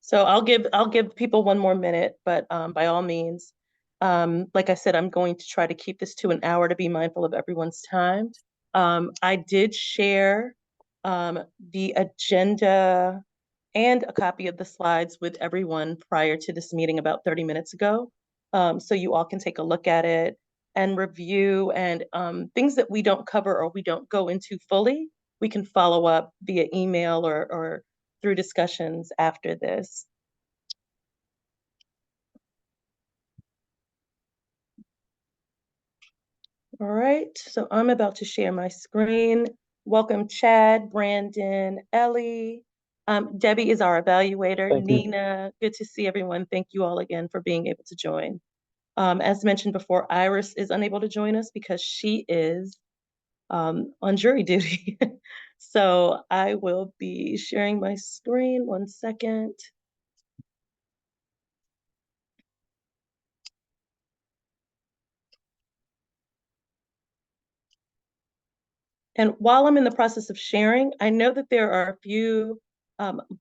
So I'll give people one more minute, but by all means, like I said, I'm going to try to keep this to an hour to be mindful of everyone's time. I did share the agenda and a copy of the slides with everyone prior to this meeting about 30 minutes ago. So you all can take a look at it and review, and things that we don't cover or we don't go into fully, we can follow up via email or through discussions after this. All right, so I'm about to share my screen. Welcome, Chad, Brandon, Ellie. Debbie is our evaluator. Thank you. Nina, good to see everyone. Thank you all again for being able to join. As mentioned before, Iris is unable to join us because she is on jury duty. So I will be sharing my screen. One second. And while I'm in the process of sharing, I know that there are a few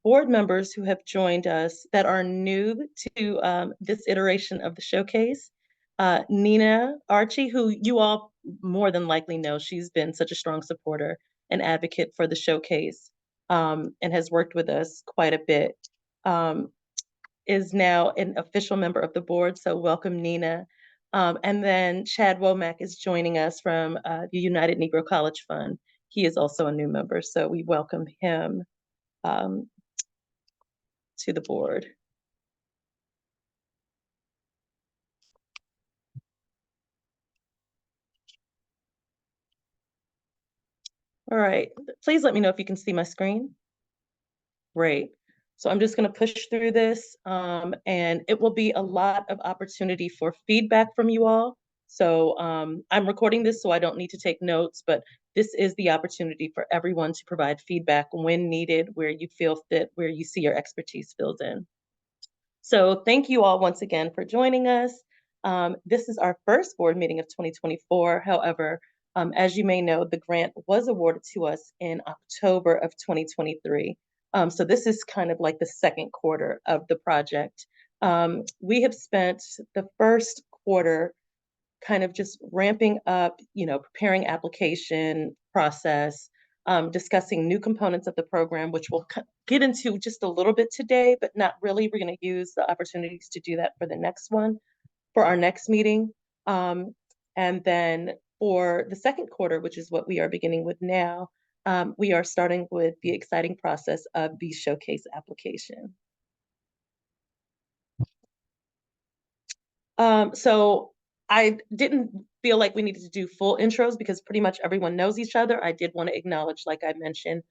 board members who have joined us that are new to this iteration of the showcase. Nina Archie, who you all more than likely know, she's been such a strong supporter and advocate for the showcase, and has worked with us quite a bit, is now an official member of the board. So welcome, Nina. And then Chad Womack is joining us from the United Negro College Fund. He is also a new member, so we welcome him um, to the board. All right, please let me know if you can see my screen. Great. So I'm just going to push through this, and it will be a lot of opportunity for feedback from you all. So I'm recording this, so I don't need to take notes, but this is the opportunity for everyone to provide feedback when needed, where you feel fit, where you see your expertise filled in. So thank you all once again for joining us. This is our first board meeting of 2024. However, as you may know, the grant was awarded to us in October of 2023. So this is kind of like the second quarter of the project. We have spent the first quarter kind of just ramping up, preparing application process, discussing new components of the program, which we'll get into just a little bit today, but not really. We're going to use the opportunities to do that for the next one, for our next meeting. And then for the second quarter, which is what we are beginning with now, we are starting with the exciting process of the showcase application. So I didn't feel like we needed to do full intros because pretty much everyone knows each other. I did want to acknowledge, like I mentioned,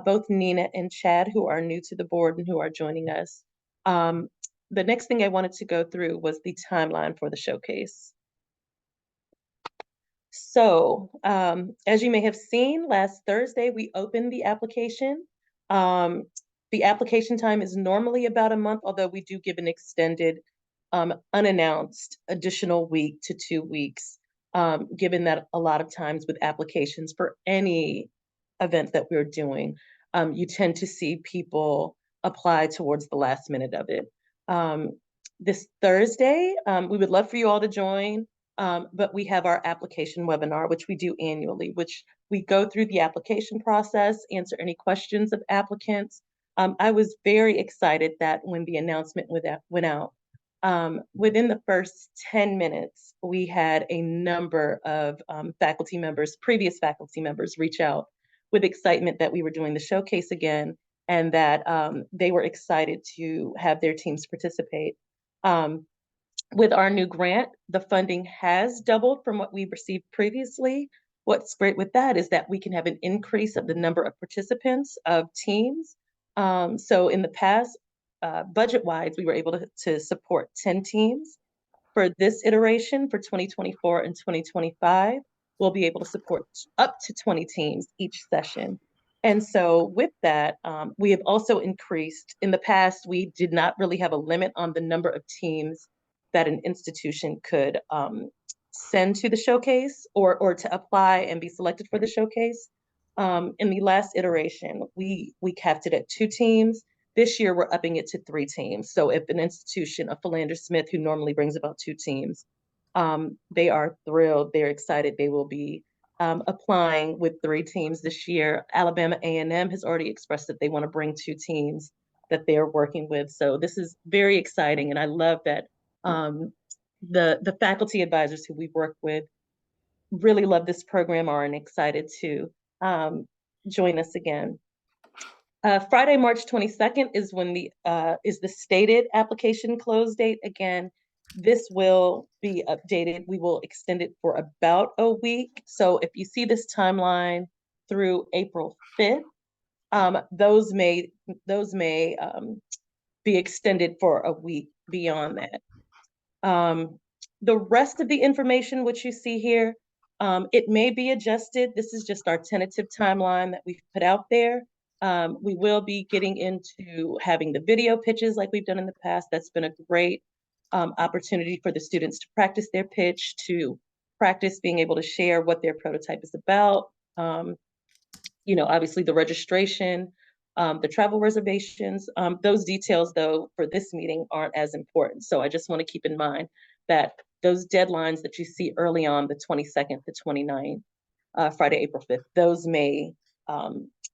both Nina and Chad, who are new to the board and who are joining us. The next thing I wanted to go through was the timeline for the showcase. So, as you may have seen, last Thursday, we opened the application. The application time is normally about a month, although we do give an extended, unannounced additional week to 2 weeks, given that a lot of times with applications for any event that we're doing, you tend to see people apply towards the last minute of it. This Thursday, we would love for you all to join. But we have our application webinar, which we do annually, which we go through the application process, answer any questions of applicants. I was very excited that when the announcement went out, within the first 10 minutes, we had a number of faculty members, previous faculty members, reach out with excitement that we were doing the showcase again and that they were excited to have their teams participate. With our new grant, the funding has doubled from what we received previously. What's great with that is that we can have an increase of the number of participants of teams. So in the past, budget-wise, we were able to support 10 teams. For this iteration, for 2024 and 2025, we'll be able to support up to 20 teams each session. And so with that, we have also increased. In the past, we did not really have a limit on the number of teams that an institution could send to the showcase or to apply and be selected for the showcase. In the last iteration, we capped it at 2 teams. This year, we're upping it to 3 teams. So if an institution, a Philander Smith, who normally brings about 2 teams, they are thrilled. They're excited. They will be applying with 3 teams this year. Alabama A&M has already expressed that they want to bring 2 teams that they're working with. So this is very exciting, and I love that the faculty advisors who we've worked with really love this program, are and excited to join us again. Friday, March 22nd is when is the stated application close date. Again, this will be updated. We will extend it for about a week. So if you see this timeline through April 5th, those may be extended for a week beyond that. The rest of the information which you see here, it may be adjusted. This is just our tentative timeline that we've put out there. We will be getting into having the video pitches like we've done in the past. That's been a great opportunity for the students to practice their pitch, to practice being able to share what their prototype is about. Obviously the registration, the travel reservations, those details though for this meeting aren't as important. So I just want to keep in mind that those deadlines that you see early on, the 22nd, the 29th, Friday, April 5th, those may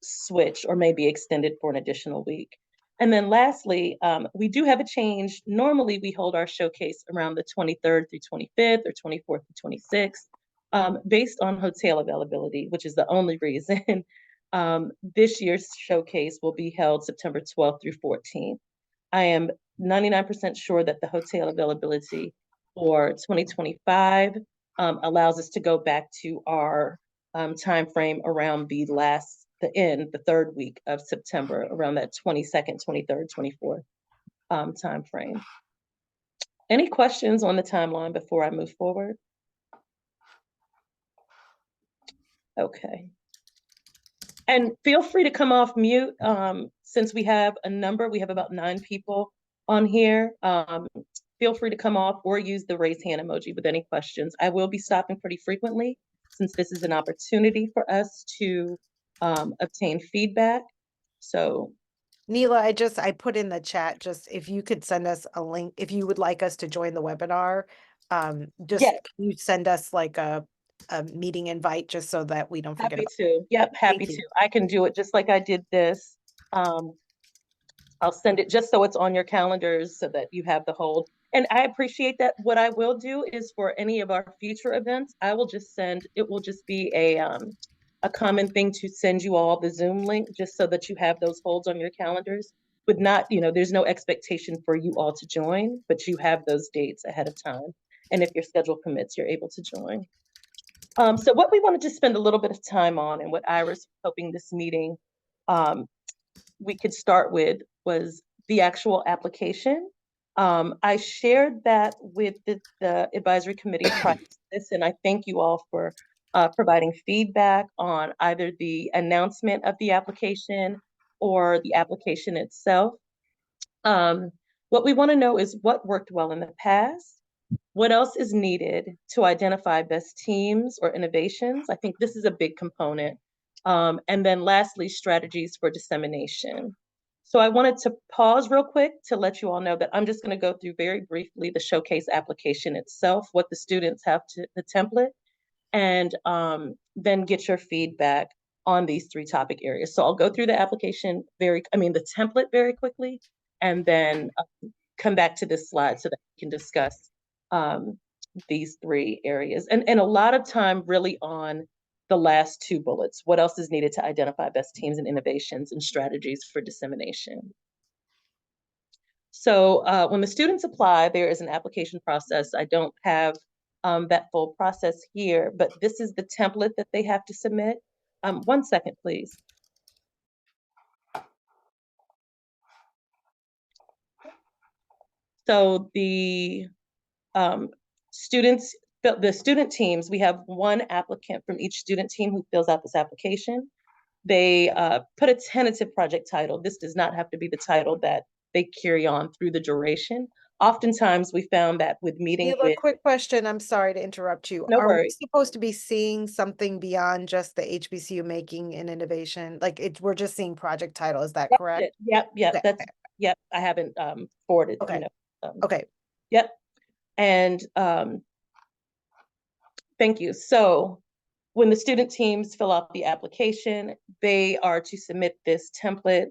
switch or may be extended for an additional week. And then lastly, we do have a change. Normally we hold our showcase around the 23rd through 25th or 24th through 26th, based on hotel availability, which is the only reason. This year's showcase will be held September 12th through 14th. I am 99% sure that the hotel availability for 2025 allows us to go back to our time frame around the third week of September, around that 22nd, 23rd, 24th time frame. Any questions on the timeline before I move forward? Okay. And feel free to come off mute since we have about 9 people on here. Feel free to come off or use the raise hand emoji with any questions. I will be stopping pretty frequently since this is an opportunity for us to obtain feedback. So Neela, I put in the chat, just if you could send us a link, if you would like us to join the webinar, just yeah, can you send us like a meeting invite just so that we don't forget happy about it. to. Yep, happy Thank you. to. I can do it just like I did this. I'll send it just so it's on your calendars so that you have the hold. And I appreciate that. What I will do is for any of our future events, I will just it will just be a common thing to send you all the Zoom link just so that you have those holds on your calendars. With not, there's no expectation for you all to join, but you have those dates ahead of time. And if your schedule permits, you're able to join. So what we wanted to spend a little bit of time on, and what Iris hoping this meeting we could start with, was the actual application. I shared that with the advisory committee prior to this, and I thank you all for providing feedback on either the announcement of the application or the application itself. What we want to know is what worked well in the past, what else is needed to identify best teams or innovations. I think this is a big component. And then lastly, strategies for dissemination. So I wanted to pause real quick to let you all know that I'm just going to go through very briefly the showcase application itself, what the students have to the template, and then get your feedback on these 3 topic areas. So I'll go through the application the template very quickly, and then come back to this slide so that we can discuss these 3 areas. And a lot of time really on the last 2 bullets. What else is needed to identify best teams and innovations and strategies for dissemination? So when the students apply, there is an application process. I don't have that full process here, but this is the template that they have to submit. 1 second, please. So the student teams, we have 1 applicant from each student team who fills out this application. They put a tentative project title. This does not have to be the title that they carry on through the duration. Oftentimes we found that with meeting Mila, with, quick question. I'm sorry to interrupt you. no Are we worries. supposed to be seeing something beyond just the HBCU making and innovation? Like we're just seeing project title. Is that That's correct? it. Yep, yep, Okay. that's, yep, I haven't forwarded, Okay. um, Okay. yep. And thank you. So when the student teams fill out the application, they are to submit this template.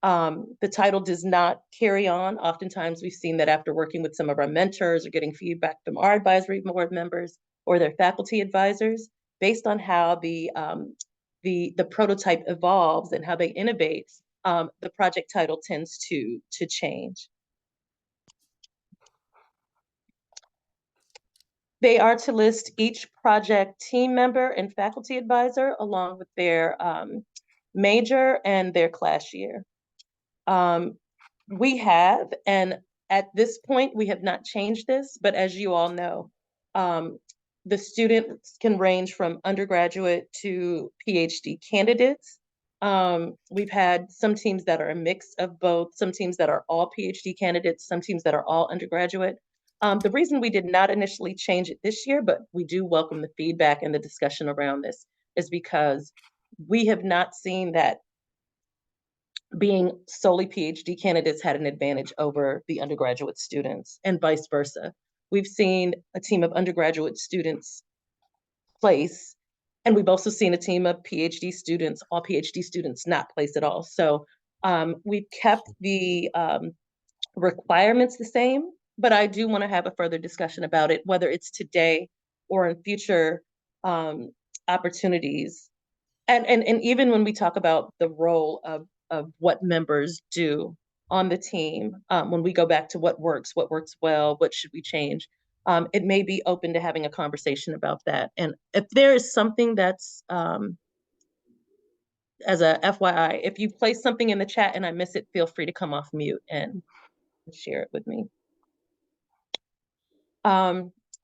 The title does not carry on. Oftentimes we've seen that after working with some of our mentors or getting feedback from our advisory board members or their faculty advisors, based on how the prototype evolves and how they innovate, the project title tends to change. They are to list each project team member and faculty advisor along with their major and their class year. We have, and at this point, we have not changed this, but as you all know, the students can range from undergraduate to PhD candidates. We've had some teams that are a mix of both, some teams that are all PhD candidates, some teams that are all undergraduate. The reason we did not initially change it this year, but we do welcome the feedback and the discussion around this, is because we have not seen that being solely PhD candidates had an advantage over the undergraduate students and vice versa. We've seen a team of undergraduate students place, and we've also seen a team of PhD students, all PhD students not place at all. So we've kept the requirements the same, but I do want to have a further discussion about it, whether it's today or in future opportunities. And even when we talk about the role of what members do on the team, when we go back to what works well, what should we change, it may be open to having a conversation about that. And if there is something that's, as a FYI, if you place something in the chat and I miss it, feel free to come off mute and share it with me.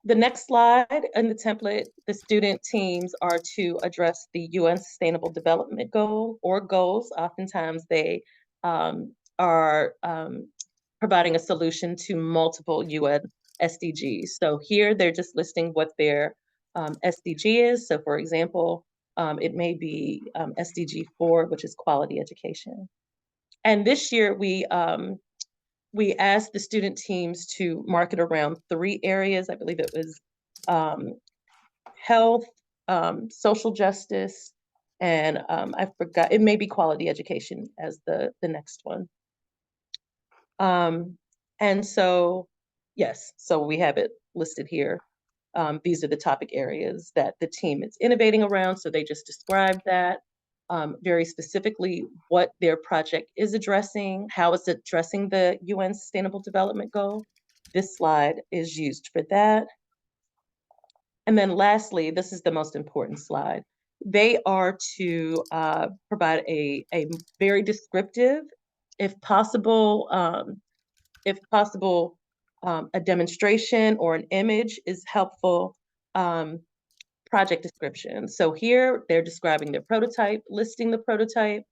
The next slide in the template, the student teams are to address the UN Sustainable Development Goal or goals. Oftentimes they are providing a solution to multiple UN SDGs. So here they're just listing what their SDG is. So for example, it may be SDG 4, which is quality education. And this year we asked the student teams to market around 3 areas. I believe it was health, social justice, and I forgot, it may be quality education as the next one. And so, yes, so we have it listed here. These are the topic areas that the team is innovating around. So they just described that. Very specifically what their project is addressing, how it's addressing the UN Sustainable Development Goal. This slide is used for that. And then lastly, this is the most important slide. They are to provide a very descriptive, if possible, a demonstration or an image is helpful. Project description. So here they're describing their prototype, listing the prototype,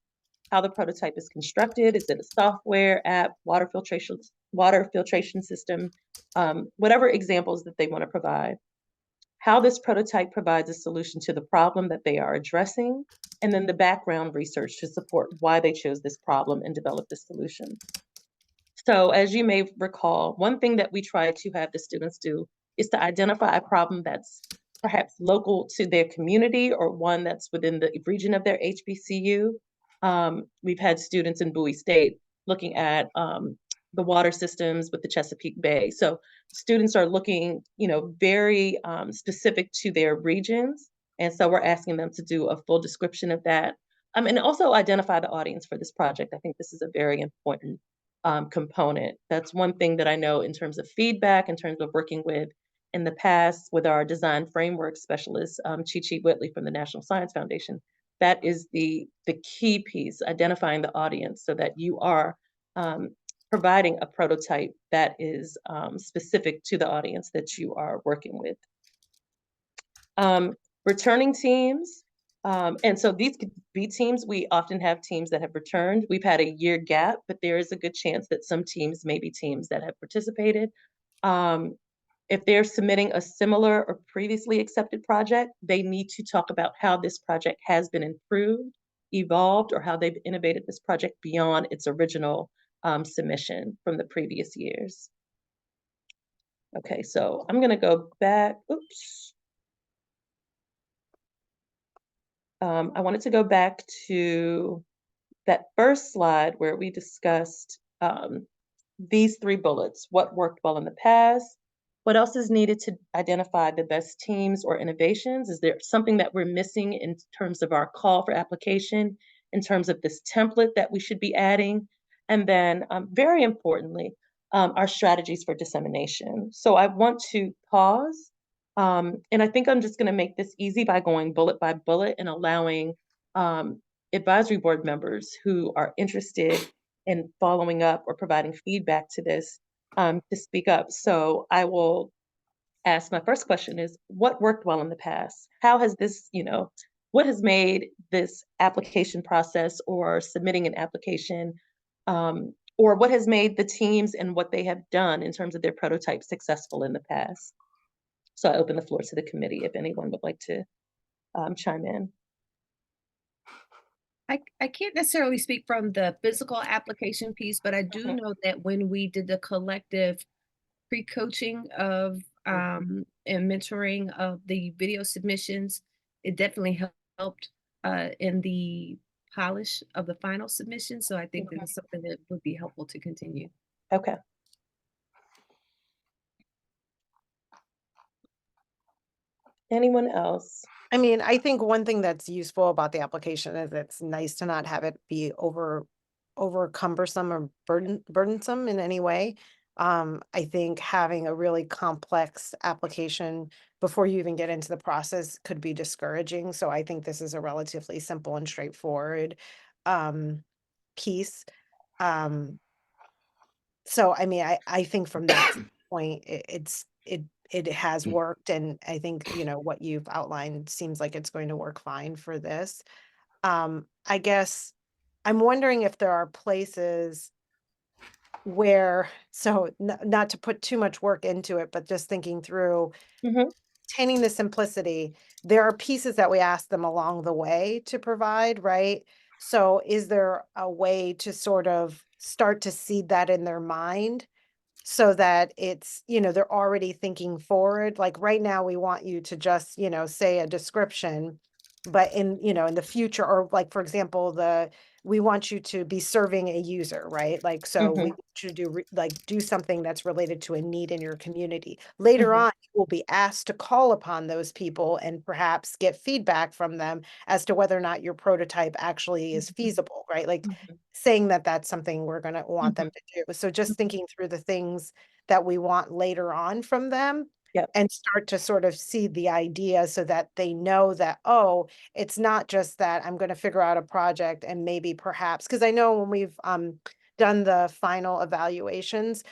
how the prototype is constructed. Is it a software, app, water filtration system, whatever examples that they want to provide. How this prototype provides a solution to the problem that they are addressing, and then the background research to support why they chose this problem and develop the solution. So as you may recall, one thing that we try to have the students do is to identify a problem that's perhaps local to their community or one that's within the region of their HBCU. We've had students in Bowie State looking at the water systems with the Chesapeake Bay. So students are looking, very specific to their regions. And so we're asking them to do a full description of that. And also identify the audience for this project. I think this is a very important component. That's one thing that I know in terms of feedback, in terms of working with in the past with our design framework specialist, Chi Whitley from the National Science Foundation. That is the key piece, identifying the audience so that you are providing a prototype that is specific to the audience that you are working with. Returning teams, And so these could be teams. We often have teams that have returned. We've had a year gap, but there is a good chance that some teams may be teams that have participated. Um, if they're submitting a similar or previously accepted project, they need to talk about how this project has been improved, evolved, or how they've innovated this project beyond its original submission from the previous years. Okay, so I'm going to go back. Oops. I wanted to go back to that first slide where we discussed these three bullets: what worked well in the past, what else is needed to identify the best teams or innovations? Is there something that we're missing in terms of our call for application, in terms of this template that we should be adding? And then, very importantly, our strategies for dissemination. So I want to pause, and I think I'm just going to make this easy by going bullet by bullet and allowing advisory board members who are interested in following up or providing feedback to this to speak up. So I will ask, my first question is, what worked well in the past? How has this, what has made this application process or submitting an application, or what has made the teams and what they have done in terms of their prototype successful in the past? So I open the floor to the committee if anyone would like to chime in. I can't necessarily speak from the physical application piece, but I do Mhm, know that when we did the collective pre-coaching of and mentoring of the video submissions, it definitely helped in the polish of the final submission. So I think that mhm. is something that would be helpful to continue. Okay. Anyone else? I mean, I think one thing that's useful about the application is it's nice to not have it be over cumbersome or burdensome in any way. I think having a really complex application before you even get into the process could be discouraging. So I think this is a relatively simple and straightforward um, piece. Um, so I mean, I think from that point, it has worked, and I think, what you've outlined seems like it's going to work fine for this. I guess I'm wondering if there are places where not to put too much work into it, but just thinking through Mhm, attaining the simplicity, there are pieces that we ask them along the way to provide, right? So is there a way to sort of start to seed that in their mind so that it's, they're already thinking forward. Like right now, we want you to just, say a description, but in the future, or like, for example, we want you to be serving a user, right? Like, so we mhm, want you to do something that's related to a need in your community. Later mhm, on, you will be asked to call upon those people and perhaps get feedback from them as to whether or not your prototype actually is mhm, feasible, right? Like mhm, saying that that's something we're going to want mhm, them to do. So just mhm. thinking through the things that we want later on from them Yep. and start to sort of see the idea so that they know that, oh, it's not just that I'm going to figure out a project and maybe perhaps, because I know when we've done the final evaluations,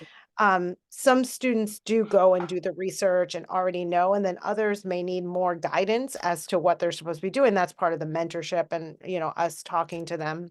some students do go and do the research and already know, and then others may need more guidance as to what they're supposed to be doing. That's part of the mentorship and, us talking to them,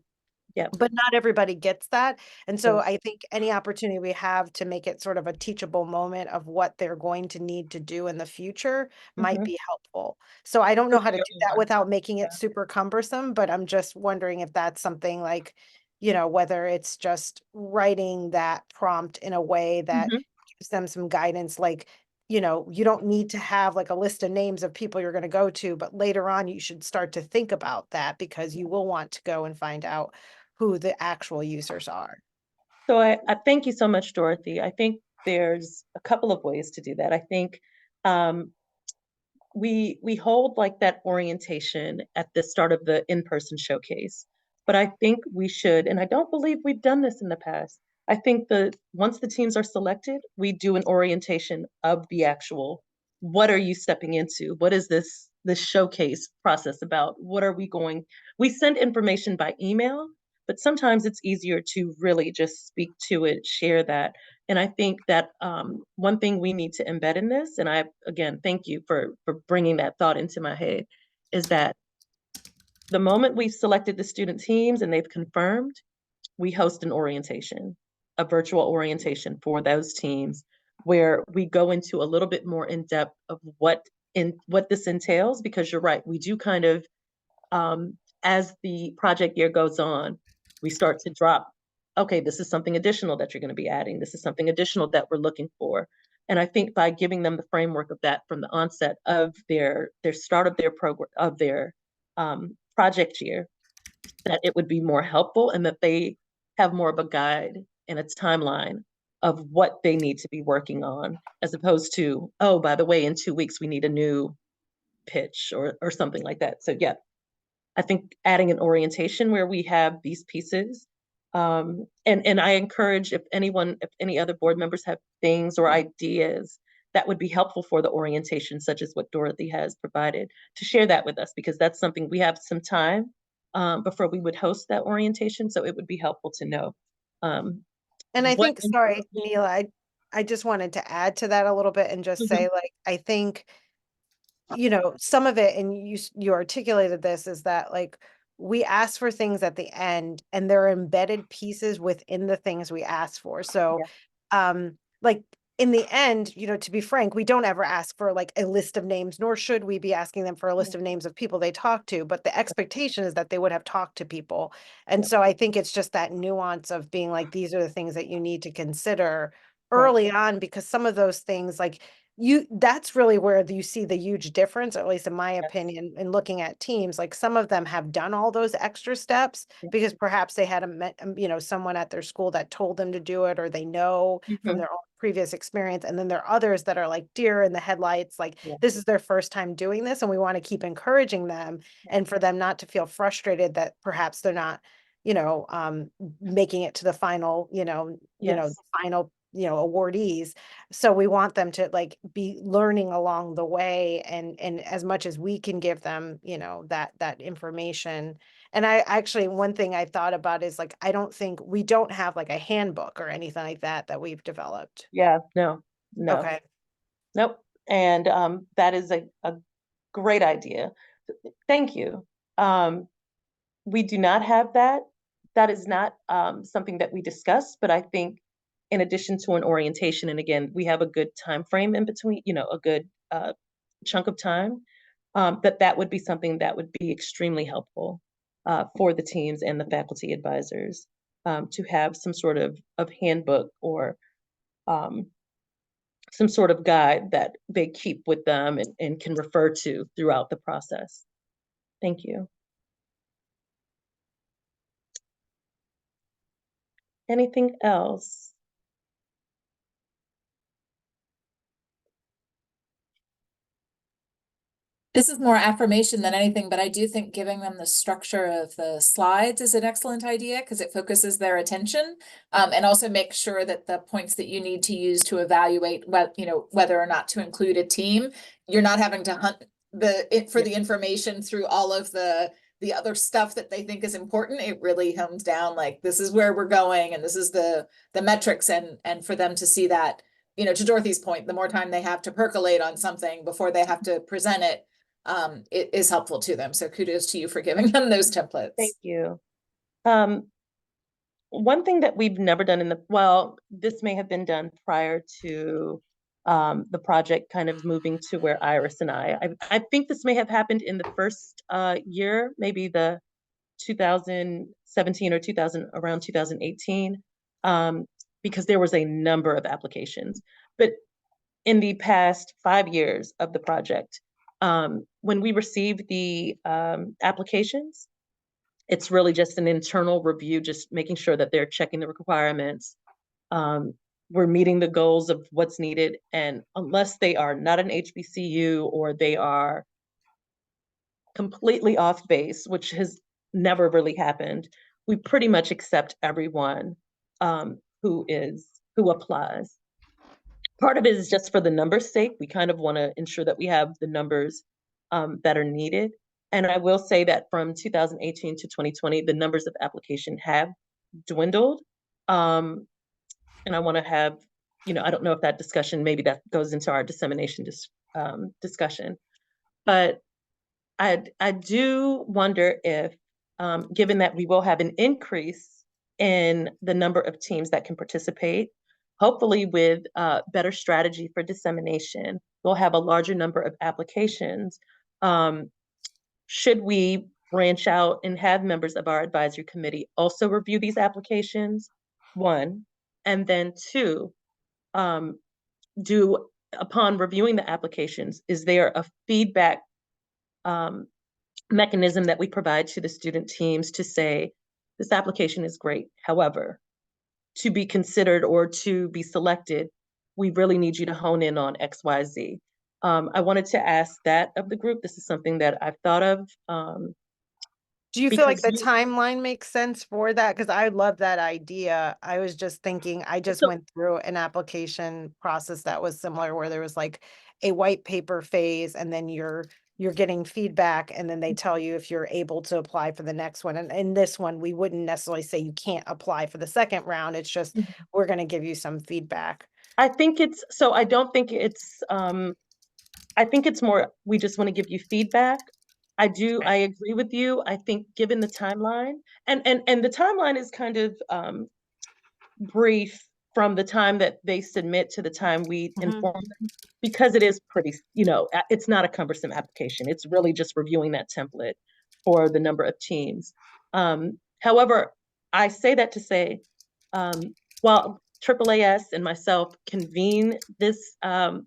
Yep. but not everybody gets that, and so True. I think any opportunity we have to make it sort of a teachable moment of what they're going to need to do in the future might Mhm. be helpful. So I don't know how to Earlier do that on. without making it Yeah. super cumbersome, but I'm just wondering if that's something like, whether it's just writing that prompt in a way that Mhm, gives them some guidance, like, you don't need to have like a list of names of people you're going to go to, but later on you should start to think about that because you will want to go and find out who the actual users are. So I thank you so much, Dorothy. I think there's a couple of ways to do that. I think um, we hold like that orientation at the start of the in-person showcase, but I think we should, and I don't believe we've done this in the past. I think the once the teams are selected, we do an orientation of the actual, what are you stepping into? What is this showcase process about? What are we going? We send information by email, but sometimes it's easier to really just speak to it, share that. And I think that one thing we need to embed in this, and I again thank you for bringing that thought into my head, is that the moment we've selected the student teams and they've confirmed, we host an orientation, a virtual orientation for those teams, where we go into a little bit more in depth of what this entails, because you're right, we do kind of, as the project year goes on, we start to drop, okay, this is something additional that you're going to be adding. This is something additional that we're looking for. And I think by giving them the framework of that from the onset of their start of their program, of their project year, that it would be more helpful and that they have more of a guide and a timeline of what they need to be working on, as opposed to, oh, by the way, in 2 weeks, we need a new pitch or something like that. So yeah, I think adding an orientation where we have these pieces. And I encourage, if any other board members have things or ideas that would be helpful for the orientation, such as what Dorothy has provided, to share that with us, because that's something we have some time before we would host that orientation. So it would be helpful to know. And I What think, sorry, Neela, I just wanted to add to that a little bit and just Mhm. say, like, I think, some of it, and you articulated this, is that, like, we ask for things at the end and they're embedded pieces within the things we ask for. So, Yeah. like, in the end, to be frank, we don't ever ask for like a list of names, nor should we be asking them for a list of names of people they talk to, but the expectation is that they would have talked to people. And Yeah. so I think it's just that nuance of being like, these are the things that you need to consider Right. early on, because some of those things, like, that's really where you see the huge difference, or at least in my Yes. opinion, in looking at teams. Like, some of them have done all those extra steps Yeah. because perhaps they had someone at their school that told them to do it, or they know from Mhm. their own previous experience. And then there are others that are like deer in the headlights, like, Yeah. this is their first time doing this, and we want to keep encouraging them, and for them not to feel frustrated that perhaps they're not, making it to the final, Yes. final, awardees. So we want them to, like, be learning along the way, and as much as we can give them, that information. And I actually, one thing I thought about is, like, I don't think we don't have like a handbook or anything like that we've developed. Yeah. No. No. Okay. Nope. And that is a great idea. Thank you. Um, we do not have that. That is not something that we discussed, but I think in addition to an orientation, and again, we have a good time frame in between, a good chunk of time, that would be something that would be extremely helpful for the teams and the faculty advisors, to have some sort of handbook or um, some sort of guide that they keep with them and can refer to throughout the process. Thank you. Anything else? This is more affirmation than anything, but I do think giving them the structure of the slides is an excellent idea because it focuses their attention, and also make sure that the points that you need to use to evaluate whether or not to include a team, you're not having to hunt for the information through all of the other stuff that they think is important. It really hones down, like, this is where we're going and this is the metrics, and for them to see that, to Dorothy's point, the more time they have to percolate on something before they have to present it, it is helpful to them. So kudos to you for giving them those templates. Thank you. One thing that we've never done this may have been done prior to the project kind of moving to where Iris and I think this may have happened in the first year, maybe the 2017 or around 2018, because there was a number of applications. But in the past 5 years of the project, when we receive the applications, it's really just an internal review, just making sure that they're checking the requirements. Um, we're meeting the goals of what's needed. And unless they are not an HBCU or they are completely off base, which has never really happened, we pretty much accept everyone who applies. Part of it is just for the numbers' sake. We kind of want to ensure that we have the numbers that are needed. And I will say that from 2018 to 2020, the numbers of application have dwindled. And I want to have, I don't know if that discussion, maybe that goes into our dissemination discussion, but I do wonder if, given that we will have an increase in the number of teams that can participate, hopefully with better strategy for dissemination, we'll have a larger number of applications. Should we branch out and have members of our advisory committee also review these applications? One, and then two, upon reviewing the applications, is there a feedback mechanism that we provide to the student teams to say, this application is great. However, to be considered or to be selected, we really need you to hone in on XYZ. I wanted to ask that of the group. This is something that I've thought of. Do you feel like Because the timeline makes sense for that? Because I love that idea. I was just thinking, I just So- went through an application process that was similar, where there was like a white paper phase, and then you're getting feedback, and then they tell you if you're able to apply for the next one. And in this one, we wouldn't necessarily say you can't apply for the second round. It's just, Mhm. we're going to give you some feedback. I think it's, so I don't think it's, I think it's more, we just want to give you feedback. I agree with you. I think given the timeline, and the timeline is kind of brief from the time that they submit to the time we inform them, because it is pretty, it's not a cumbersome application. It's really just reviewing that template for the number of teams. However, I say that to say, while AAAS and myself convene this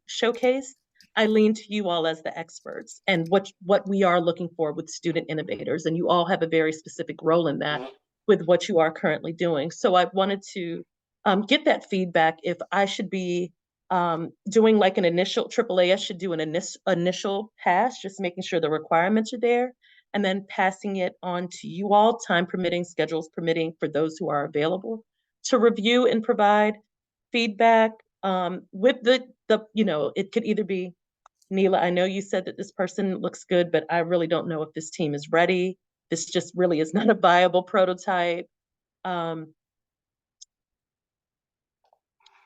showcase, I lean to you all as the experts and what we are looking for with student innovators. And you all have a very specific role in that with what you are currently doing. So I wanted to get that feedback if I should be doing like an initial, AAAS should do an initial pass, just making sure the requirements are there, and then passing it on to you all, time permitting, schedules permitting, for those who are available to review and provide feedback with it could either be, Neela, I know you said that this person looks good, but I really don't know if this team is ready. This just really is not a viable prototype.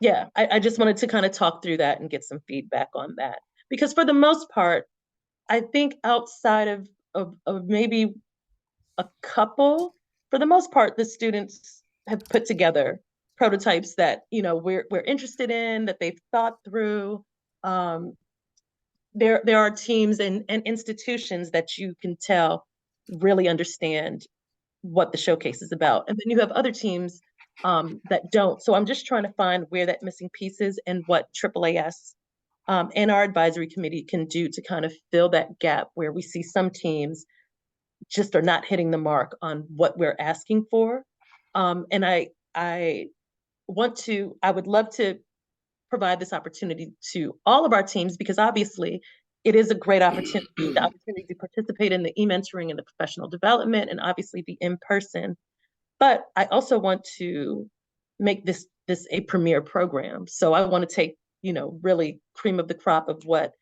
Yeah, I just wanted to kind of talk through that and get some feedback on that. Because for the most part, I think outside of maybe a couple, for the most part, the students have put together prototypes that, we're interested in, that they've thought through. There are teams and institutions that you can tell really understand what the showcase is about. And then you have other teams that don't. So I'm just trying to find where that missing piece is and what AAAS and our advisory committee can do to kind of fill that gap where we see some teams just are not hitting the mark on what we're asking for. And I would love to provide this opportunity to all of our teams, because obviously it is a great opportunity, the opportunity to participate in the e-mentoring and the professional development, and obviously the in-person. But I also want to make this a premier program. So I want to take, really cream of the crop of what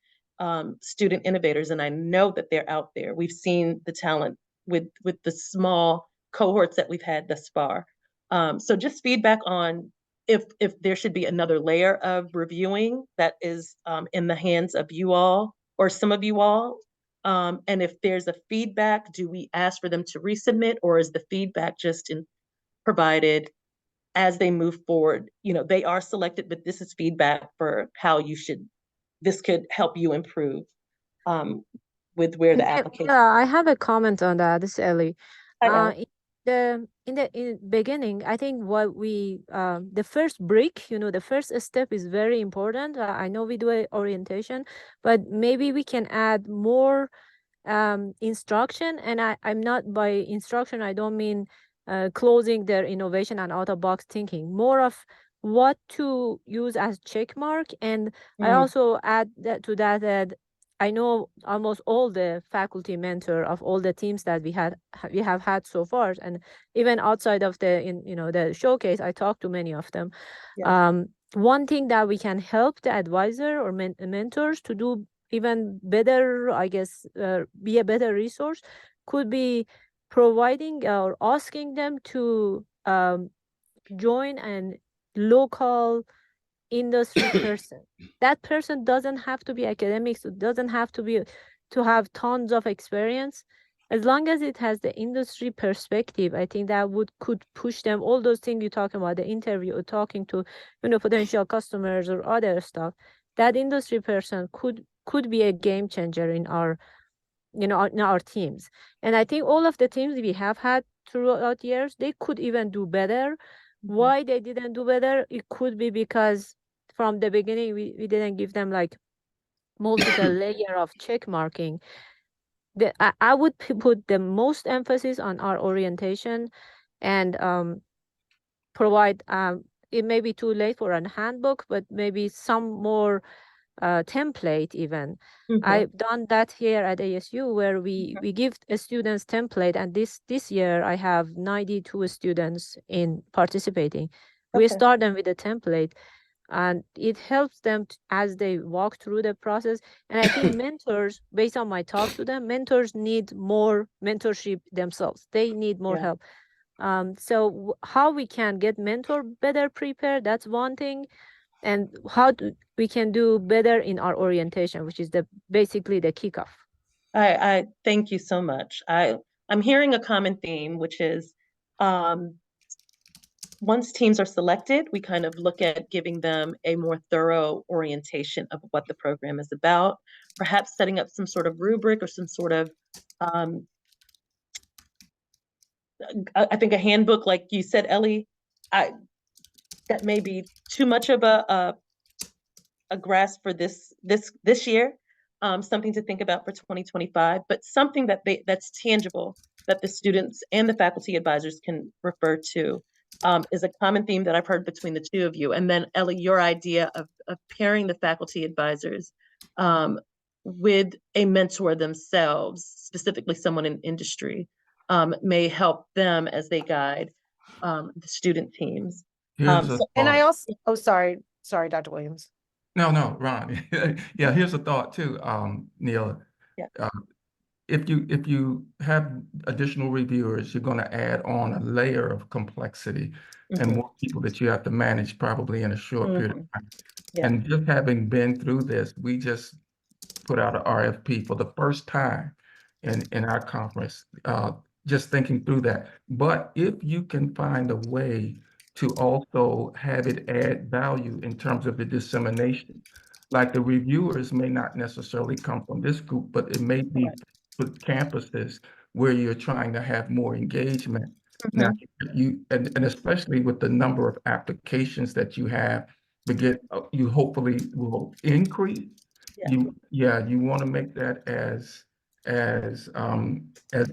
student innovators, and I know that they're out there. We've seen the talent with the small cohorts that we've had thus far. So just feedback on if there should be another layer of reviewing that is in the hands of you all or some of you all. And if there's a feedback, do we ask for them to resubmit, or is the feedback just provided as they move forward? They are selected, but this is feedback for how this could help you improve with where the application. Yeah, I have a comment on that. This is Ellie. Hi, Ellen. In beginning, I think what we the first brick, the first step is very important. I know we do a orientation, but maybe we can add more instruction. And I'm not, by instruction, I don't mean closing their innovation and out of box thinking, more of what to use as check mark. And I also add that to that I know almost all the faculty mentor of all the teams that we have had so far, and even outside of the showcase, I talked to many of them. Yeah. One thing that we can help the advisor or mentors to do even better, I guess, be a better resource, could be providing or asking them to join an local industry person. That person doesn't have to be academics, it doesn't have to be to have tons of experience. As long as it has the industry perspective, I think that could push them. All those things you talking about, the interview or talking to, potential customers or other stuff, that industry person could be a game changer in our, in our teams. And I think all of the teams we have had throughout years, they could even do better. Why they didn't do better? It could be because from the beginning we didn't give them like multiple layer of check marking. I would put the most emphasis on our orientation and provide, it may be too late for a handbook, but maybe some more template even. I've done that here at ASU where we give students template, and this year I have 92 students in participating. We Okay. start them with a template, and it helps them as they walk through the process. And I think mentors, based on my talk to them, mentors need more mentorship themselves. They need more Yeah. help. So how we can get mentor better prepared, that's one thing. And we can do better in our orientation, which is basically the kickoff. I thank you so much. I'm hearing a common theme, which is once teams are selected, we kind of look at giving them a more thorough orientation of what the program is about, perhaps setting up some sort of rubric or some sort of I think a handbook, like you said, Ellie, that may be too much of a grasp for this year. Something to think about for 2025, but something that's tangible that the students and the faculty advisors can refer to is a common theme that I've heard between the two of you. And then Ellie, your idea of pairing the faculty advisors with a mentor themselves, specifically someone in industry, may help them as they guide the student teams. Here's a And I thought. also, oh, sorry, Dr. Williams. No, Ron. Yeah, here's a thought too, Neil. Yeah. If you have additional reviewers, you're going to add on a layer of complexity and more people that you have to manage probably in a short period of time. Yeah. And just having been through this, we just put out an RFP for the first time in our conference, just thinking through that. But if you can find a way to also have it add value in terms of the dissemination, like the reviewers may not necessarily come from this group, but it may be with campuses where you're trying to have more engagement. Now, and especially with the number of applications that you have, you hopefully will increase. You want to make that as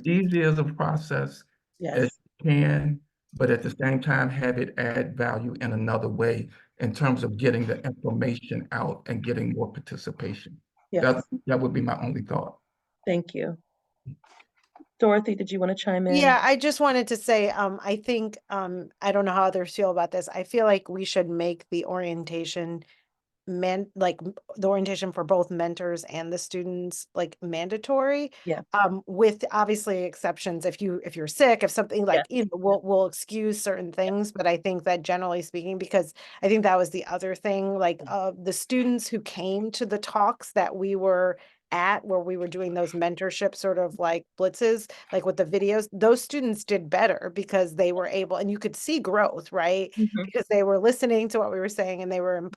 easy as a process as you can, but at the same time have it add value in another way in terms of getting the information out and getting more participation. Yes. That would be my only thought. Thank you. Dorothy, did you want to chime in? Yeah, I just wanted to say, I think, I don't know how others feel about this. I feel like we should make the orientation the orientation for both mentors and the students like mandatory. Yeah. With obviously exceptions if you're sick, if something like, we'll excuse certain things, but I think that generally speaking, because I think that was the other thing, like the students who came to the talks that we were at where we were doing those mentorship sort of like blitzes, like with the videos, those students did better because they were able, and you could see growth, right? Because they were listening to what we were saying and they were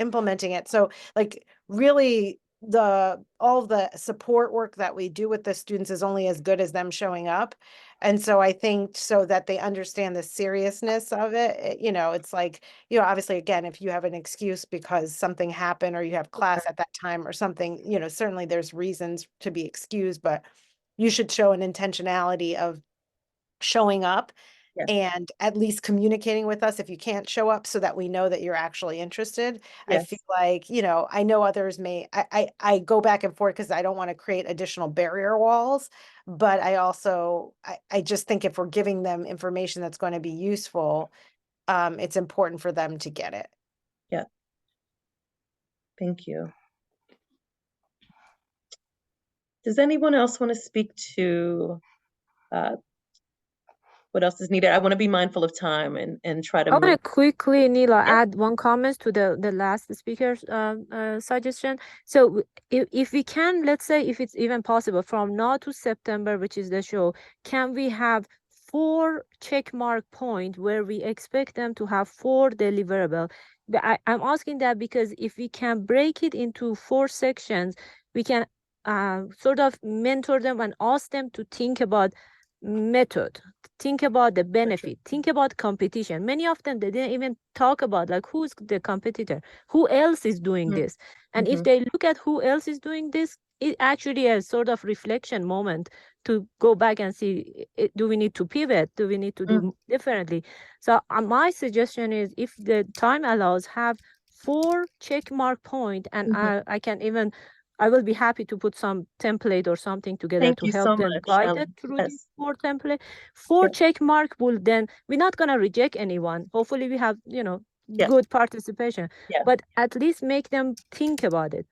implementing it. So like really all of the support work that we do with the students is only as good as them showing up. And so I think so that they understand the seriousness of it, it's like, obviously, again, if you have an excuse because something happened or you have class at that time or something, certainly there's reasons to be excused, but you should show an intentionality of showing up and at least communicating with us if you can't show up so that we know that you're actually interested. I feel like, I know others I go back and forth because I don't want to create additional barrier walls, but I also, I just think if we're giving them information that's going to be useful, it's important for them to get it. Yeah. Thank you. Does anyone else want to speak to what else is needed? I want to be mindful of time and try to I want move. to quickly, Neela, Yeah. add one comment to the last speaker's suggestion. So if we can, let's say, if it's even possible, from now to September, which is the show, can we have 4 check mark point where we expect them to have 4 deliverable? But I'm asking that because if we can break it into 4 sections, we can sort of mentor them and ask them to think about method, think about the benefit, think about competition. Many of them, they didn't even talk about like who's the competitor, who else is doing Mhm. this. And if they look at who else is doing this, it actually a sort of reflection moment to go back and see, do we need to pivot? Do we need to do differently? So my suggestion is, if the time allows, have 4 check mark point, and I can even, I will be happy to put some template or something together Thank to you help so them much, guide Ellie. it through Yes. these 4 template. 4 Yeah. check mark will then, we're not going to reject anyone. Hopefully we have, Yeah. good participation, Yeah. but at least make them think about it.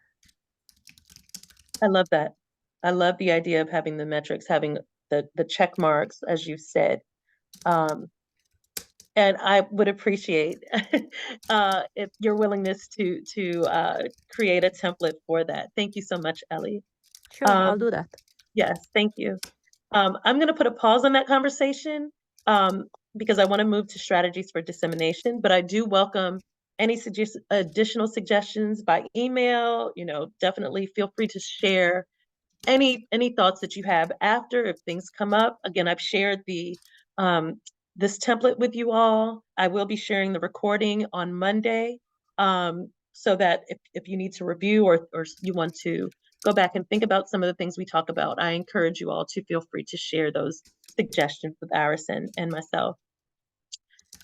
I love that. I love the idea of having the metrics, having the check marks, as you said. And I would appreciate if your willingness to create a template for that. Thank you so much, Ellie. Sure, I'll do that. Yes, thank you. I'm going to put a pause on that conversation because I want to move to strategies for dissemination, but I do welcome any additional suggestions by email. Definitely feel free to share any thoughts that you have after, if things come up. Again, I've shared this template with you all. I will be sharing the recording on Monday, so that if you need to review or you want to go back and think about some of the things we talk about, I encourage you all to feel free to share those suggestions with Iris and myself.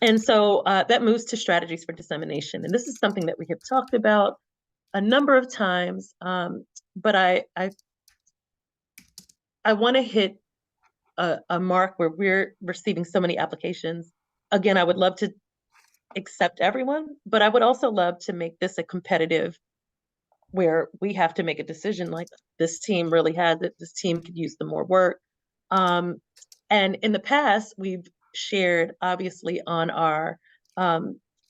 And so that moves to strategies for dissemination. And this is something that we have talked about a number of times, but I want to hit a mark where we're receiving so many applications. Again, I would love to accept everyone, but I would also love to make this a competitive, where we have to make a decision like, this team really has it, this team could use the more work. And in the past, we've shared obviously on our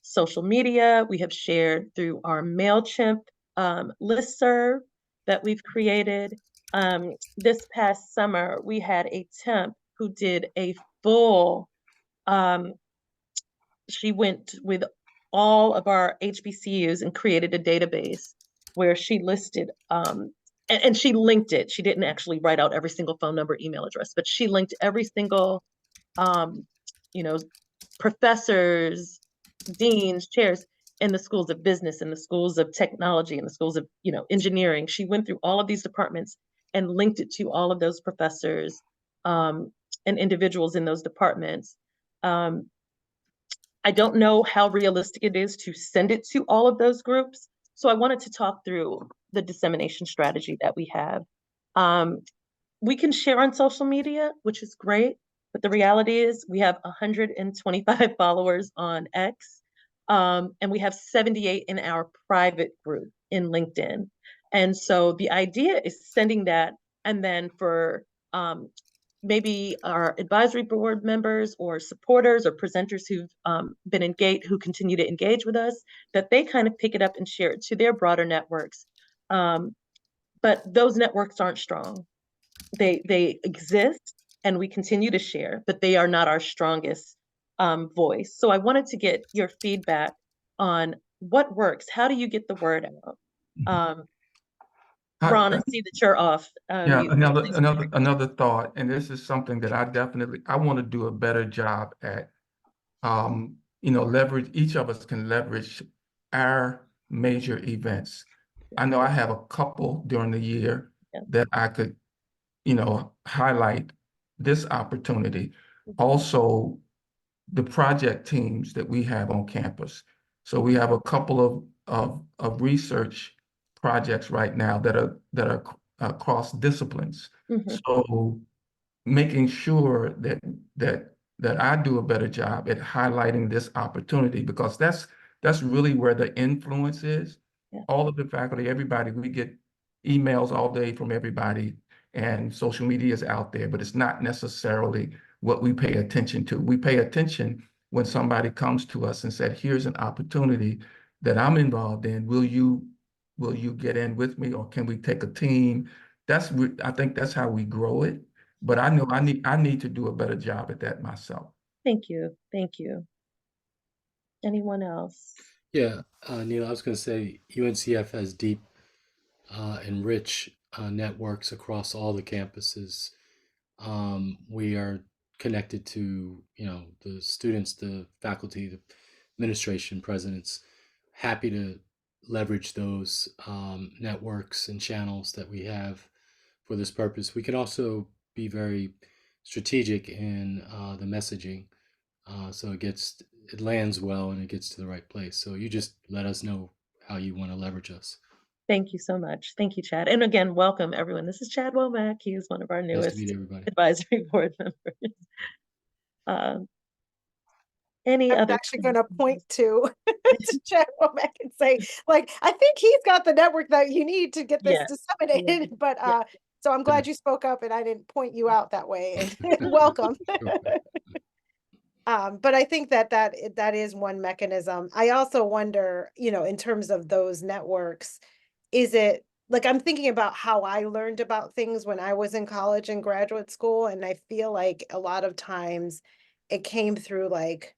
social media, we have shared through our MailChimp listserv that we've created. This past summer, we had a temp who did a full, she went with all of our HBCUs and created a database where she listed, and she linked it. She didn't actually write out every single phone number, email address, but she linked every single, professors, deans, chairs in the schools of business, in the schools of technology, in the schools of, engineering. She went through all of these departments and linked it to all of those professors and individuals in those departments. I don't know how realistic it is to send it to all of those groups. So I wanted to talk through the dissemination strategy that we have. We can share on social media, which is great, but the reality is we have 125 followers on X, and we have 78 in our private group in LinkedIn. And so the idea is sending that, and then for maybe our advisory board members or supporters or presenters who've been engaged, who continue to engage with us, that they kind of pick it up and share it to their broader networks. But those networks aren't strong. They exist and we continue to share, but they are not our strongest voice. So I wanted to get your feedback on what works. How do you get the word out? Ron, I see that you're off. Yeah, Please. another thought, and this is something that I want to do a better job at. Leverage, each of us can leverage our major events. I know I have a couple during the year that I could, highlight this opportunity. Also, the project teams that we have on campus. So we have a couple of research projects right now that are cross disciplines. So making sure that I do a better job at highlighting this opportunity, because that's really where the influence is. All of the faculty, everybody, we get emails all day from everybody, and social media is out there, but it's not necessarily what we pay attention to. We pay attention when somebody comes to us and said, here's an opportunity that I'm involved in. Will you get in with me, or can we take a team? I think that's how we grow it. But I know I need to do a better job at that myself. Thank you. Thank you. Anyone else? Yeah, Neil, I was going to say UNCF has deep and rich networks across all the campuses. We are connected to, the students, the faculty, the administration, presidents. Happy to leverage those networks and channels that we have for this purpose. We can also be very strategic in the messaging, so it lands well and it gets to the right place. So you just let us know how you want to leverage us. Thank you so much. Thank you, Chad. And again, welcome everyone. This is Chad Womack. He is one of our Nice to newest meet everybody. advisory board members. Any I was other actually going to point to Chad Womack and say, like, I think he's got the network that you need to get this Yeah. disseminated. But Yeah. so I'm glad you spoke up and I didn't point you out that way. And welcome. But I think that is one mechanism. I also wonder, in terms of those networks, is it like, I'm thinking about how I learned about things when I was in college and graduate school, and I feel like a lot of times it came through like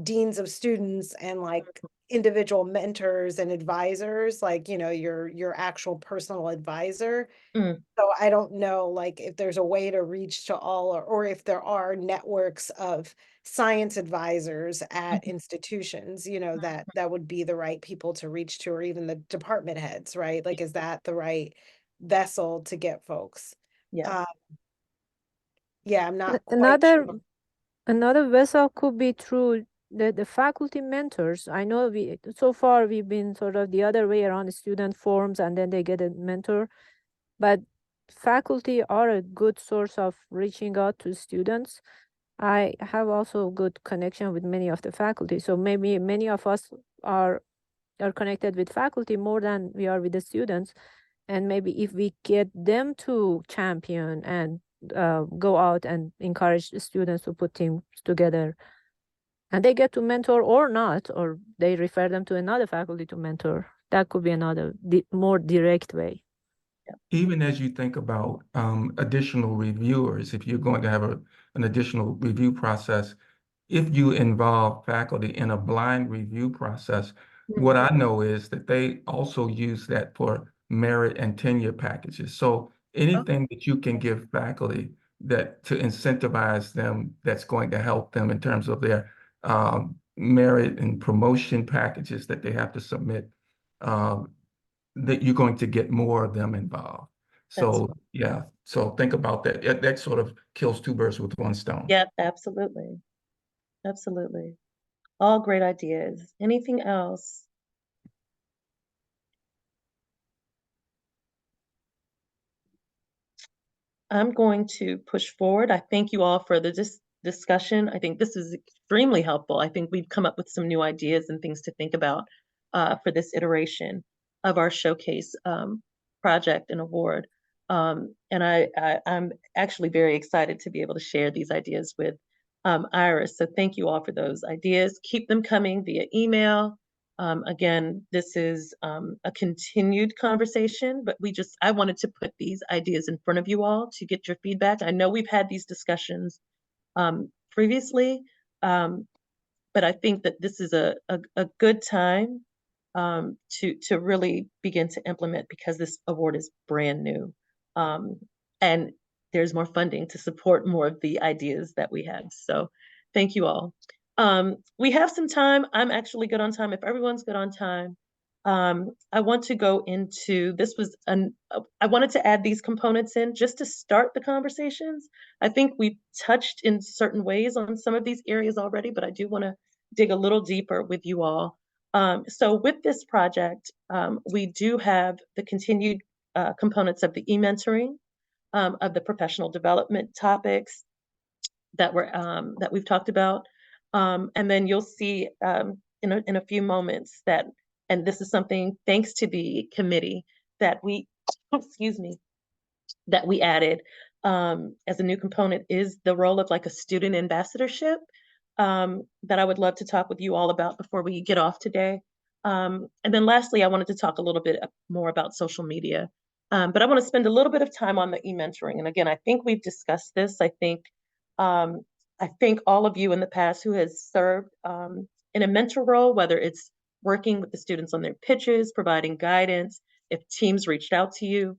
deans of students and like individual mentors and advisors, like, your actual personal advisor. Mm. So I don't know, like, if there's a way to reach to all, or if there are networks of science advisors at institutions, that would be the right people to reach to, or even the department heads, right? Like, is that the right vessel to get folks? Yeah. Yeah, I'm not quite sure. Another vessel could be through the faculty mentors. I know so far we've been sort of the other way around, the student forms and then they get a mentor, but faculty are a good source of reaching out to students. I have also good connection with many of the faculty, so maybe many of us are connected with faculty more than we are with the students, and maybe if we get them to champion and go out and encourage the students to put teams together, and they get to mentor or not, or they refer them to another faculty to mentor, that could be another more direct way. Even as you think about additional reviewers, if you're going to have an additional review process, if you involve faculty in a blind review process, what I know is that they also use that for merit and tenure packages. So anything that you can give faculty that to incentivize them, that's going to help them in terms of their merit and promotion packages that they have to submit, that you're going to get more of them involved. So yeah, so think about that. That sort of kills two birds with one stone. Yeah, absolutely. Absolutely. All great ideas. Anything else? I'm going to push forward. I thank you all for the discussion. I think this is extremely helpful. I think we've come up with some new ideas and things to think about for this iteration of our showcase project and award. And I'm actually very excited to be able to share these ideas with Iris. So thank you all for those ideas. Keep them coming via email. Again, this is a continued conversation, but I wanted to put these ideas in front of you all to get your feedback. I know we've had these discussions previously, but I think that this is a good time to really begin to implement, because this award is brand new. And there's more funding to support more of the ideas that we had. So thank you all. We have some time. I'm actually good on time. If everyone's good on time, I want to go into, I wanted to add these components in just to start the conversations. I think we touched in certain ways on some of these areas already, but I do want to dig a little deeper with you all. So with this project, we do have the continued components of the e-mentoring, of the professional development topics that we've talked about. And then you'll see in a few moments that, and this is something thanks to the committee that we, excuse me, that we added, as a new component is the role of like a student ambassadorship that I would love to talk with you all about before we get off today. And then lastly, I wanted to talk a little bit more about social media. But I want to spend a little bit of time on the e-mentoring. And again, I think we've discussed this. I think all of you in the past who has served in a mentor role, whether it's working with the students on their pitches, providing guidance, if teams reached out to you,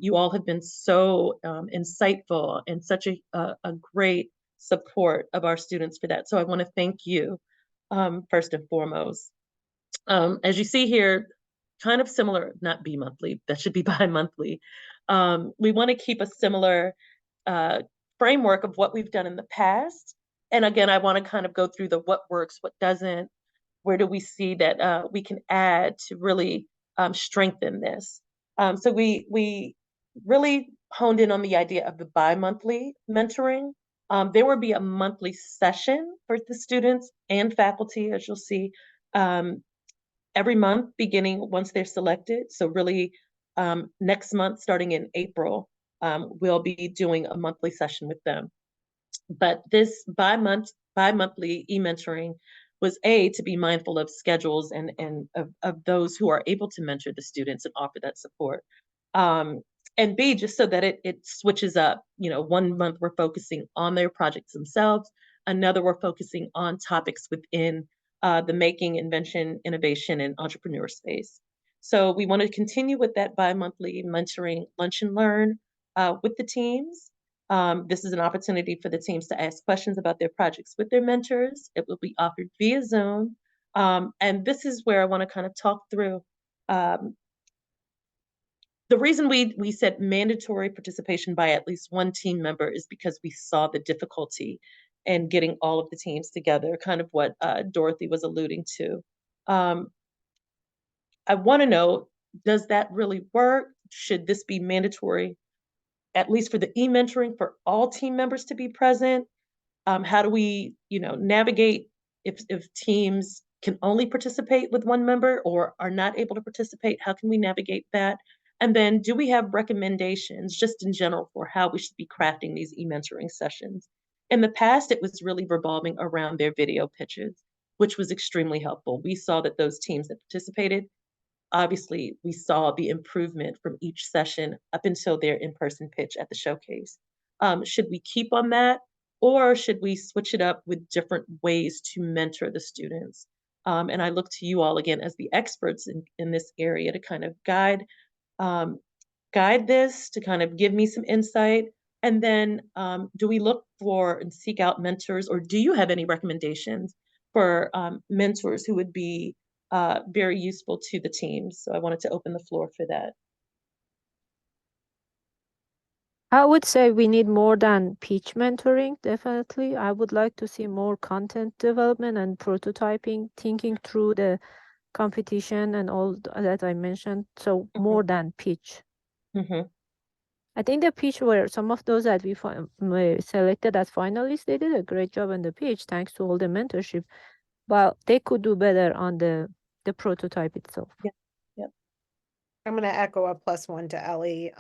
you all have been so insightful and such a great support of our students for that. So I want to thank you first and foremost. As you see here, kind of similar, not bi-monthly, that should be bi-monthly. We want to keep a similar framework of what we've done in the past. And again, I want to kind of go through the what works, what doesn't, where do we see that we can add to really strengthen this. So we really honed in on the idea of the bi-monthly mentoring. There will be a monthly session for the students and faculty, as you'll see, every month beginning once they're selected. So really next month, starting in April, we'll be doing a monthly session with them. But this bi-monthly e-mentoring was to be mindful of schedules and of those who are able to mentor the students and offer that support. And B, just so that it switches up. You know, one month we're focusing on their projects themselves, another we're focusing on topics within the making, invention, innovation, and entrepreneur space. So we want to continue with that bi-monthly mentoring lunch and learn with the teams. This is an opportunity for the teams to ask questions about their projects with their mentors. It will be offered via Zoom. And this is where I want to kind of talk through the reason we said mandatory participation by at least one team member is because we saw the difficulty in getting all of the teams together, kind of what Dorothy was alluding to. I want to know, does that really work? Should this be mandatory, at least for the e-mentoring, for all team members to be present? How do we, navigate if teams can only participate with one member or are not able to participate? How can we navigate that? And then do we have recommendations just in general for how we should be crafting these e-mentoring sessions? In the past, it was really revolving around their video pitches, which was extremely helpful. We saw that those teams that participated, obviously, we saw the improvement from each session up until their in-person pitch at the showcase. Should we keep on that, or should we switch it up with different ways to mentor the students? And I look to you all again as the experts in this area to kind of guide this, to kind of give me some insight. And then do we look for and seek out mentors, or do you have any recommendations for mentors who would be very useful to the teams? So I wanted to open the floor for that. I would say we need more than pitch mentoring, definitely. I would like to see more content development and prototyping, thinking through the competition and all that I mentioned. So more than pitch. Mm-hmm. I think the pitch where some of those that we selected as finalists, they did a great job on the pitch, thanks to all the mentorship. But they could do better on the prototype itself. Yeah. I'm going to echo a +1 to Ellie,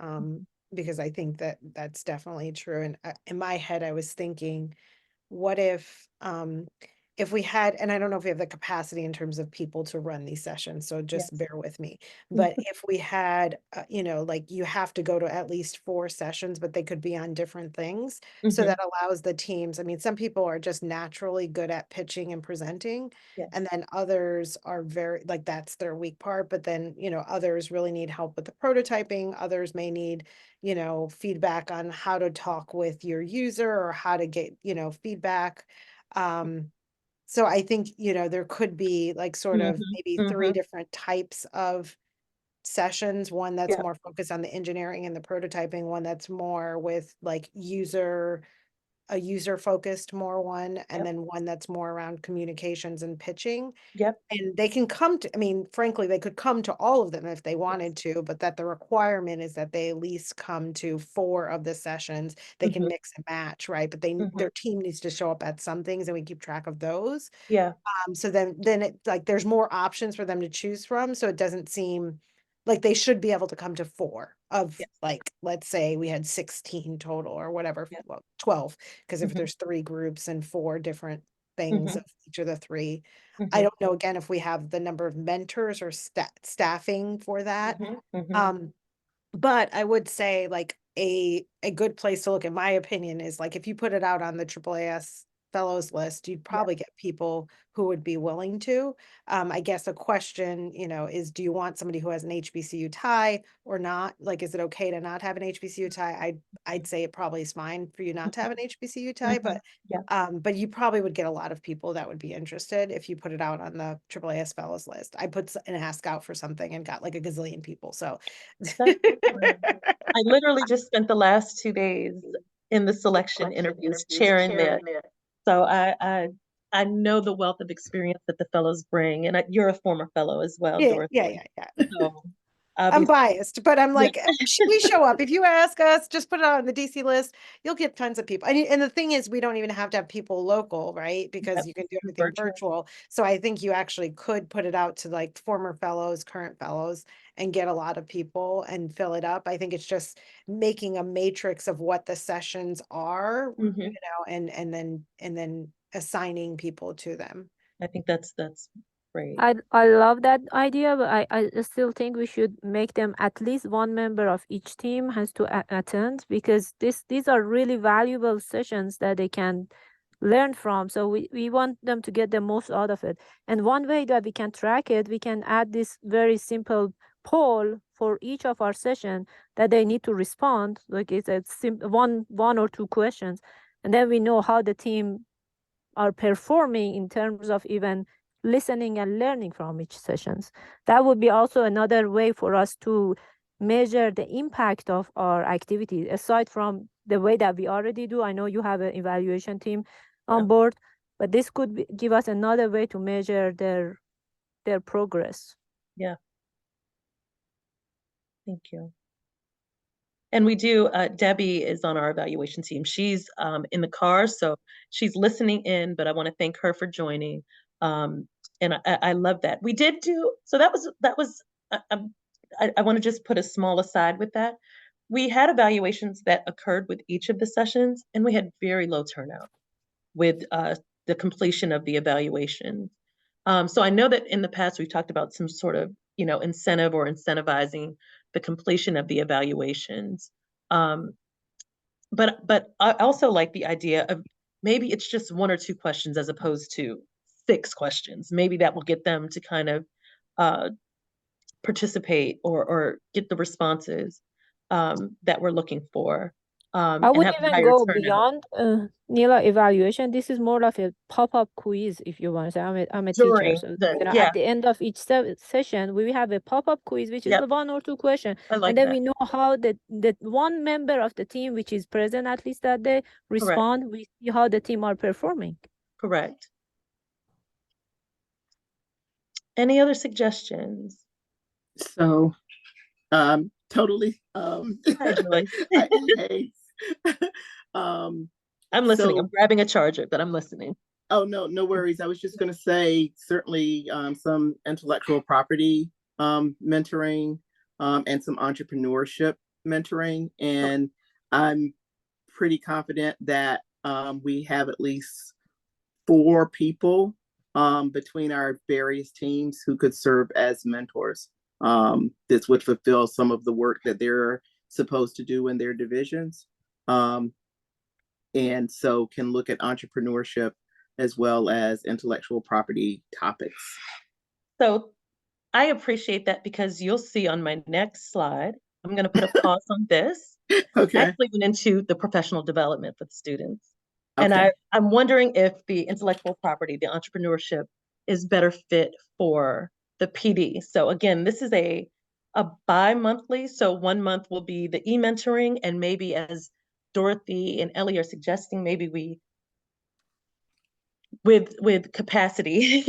because I think that that's definitely true. And in my head, I was thinking, what if we had, and I don't know if we have the capacity in terms of people to run these sessions, so just Yes. bear with me. But if we had, like you have to go to at least 4 sessions, but they could be on different things. So that allows the teams, I mean, some people are just naturally good at pitching and presenting. Yes. And then others are very, like, that's their weak part. But then, others really need help with the prototyping. Others may need, feedback on how to talk with your user or how to get, feedback. So I think, there could be like sort of maybe 3 different types of sessions, one that's Yeah. more focused on the engineering and the prototyping, one that's more with like a user focused more one, and Yep. then one that's more around communications and pitching. Yep. And they can come to, I mean, frankly, they could come to all of them if they wanted to, but that the requirement is that they at least come to 4 of the sessions. They can mix and match, right? But their team needs to show up at some things, and we keep track of those. Yeah. So then it, like, there's more options for them to choose from. So it doesn't seem like they should be able to come to 4 of Yes. like, let's say we had 16 total or whatever, Yeah. well, 12, because if Mhm. there's 3 groups and 4 different things Mhm. of each of the 3. I Mhm. don't know again if we have the number of mentors or staffing for that. Mhm. Mhm. But I would say like a good place to look, in my opinion, is like if you put it out on the AAAS fellows list, you'd Yeah. probably get people who would be willing to. I guess a question, is do you want somebody who has an HBCU tie or not? Like, is it okay to not have an HBCU tie? I'd say it probably is fine for you not to have an HBCU tie, Mhm. Yeah. but you probably would get a lot of people that would be interested if you put it out on the AAAS fellows list. I put an ask out for something and got like a gazillion people. So That's fine. I literally just spent the last 2 days in the selection interviews chairing that. So I know the wealth of experience that the fellows bring, and you're a former fellow as well, yeah, Dorothy. yeah. So I'm obviously, biased, but I'm yeah. like, we show up. If you ask us, just put it on the DC list, you'll get tons of people. And the thing is, we don't even have to have people local, right? Because Yep. you can do Through everything virtual. virtual. So I think you actually could put it out to like former fellows, current fellows, and get a lot of people and fill it up. I think it's just making a matrix of what the sessions are, Mhm. and then assigning people to them. I think that's great. I love that idea, but I still think we should make them at least one member of each team has to attend, because these are really valuable sessions that they can learn from. So we want them to get the most out of it. And one way that we can track it, we can add this very simple poll for each of our session that they need to respond. Like it's a one or two questions, and then we know how the team are performing in terms of even listening and learning from each sessions. That would be also another way for us to measure the impact of our activities, aside from the way that we already do. I know you have an evaluation team Yeah. on board, but this could give us another way to measure their progress. Yeah. Thank you. And we do, Debbie is on our evaluation team. She's in the car, so she's listening in, but I want to thank her for joining. And I love that. We did do, so that was, I want to just put a small aside with that. We had evaluations that occurred with each of the sessions, and we had very low turnout with the completion of the evaluation. So I know that in the past we've talked about some sort of, incentive or incentivizing the completion of the evaluations. But I also like the idea of maybe it's just 1 or 2 questions as opposed to 6 questions. Maybe that will get them to kind of uh, participate or get the responses that we're looking for, I and would have a even higher go turnout beyond Nila evaluation. This is more of a pop-up quiz, if you want to say. I'm a teacher, during so the, at yeah, the end of each session, we have a pop-up quiz, which is yep, the 1 or 2 question, I and like then that. we know how the one member of the team, which is present at least that day, Correct, respond. We see how the team are performing. correct. Any other suggestions? So, totally. Hi, Joyce. Hey. um, I'm listening. I'm so, grabbing a charger, but I'm listening. oh no, no worries. I was just going to say certainly some intellectual property mentoring and some entrepreneurship mentoring, and I'm pretty confident that we have at least 4 people between our various teams who could serve as mentors. This would fulfill some of the work that they're supposed to do in their divisions. And so can look at entrepreneurship as well as intellectual property topics. So I appreciate that because you'll see on my next slide, I'm going to put a pause on this. Okay. Actually went into the professional development for the students. And Okay. I'm wondering if the intellectual property, the entrepreneurship is better fit for the PD. So again, this is a bi-monthly. So 1 month will be the e-mentoring, and maybe as Dorothy and Ellie are suggesting, maybe we with capacity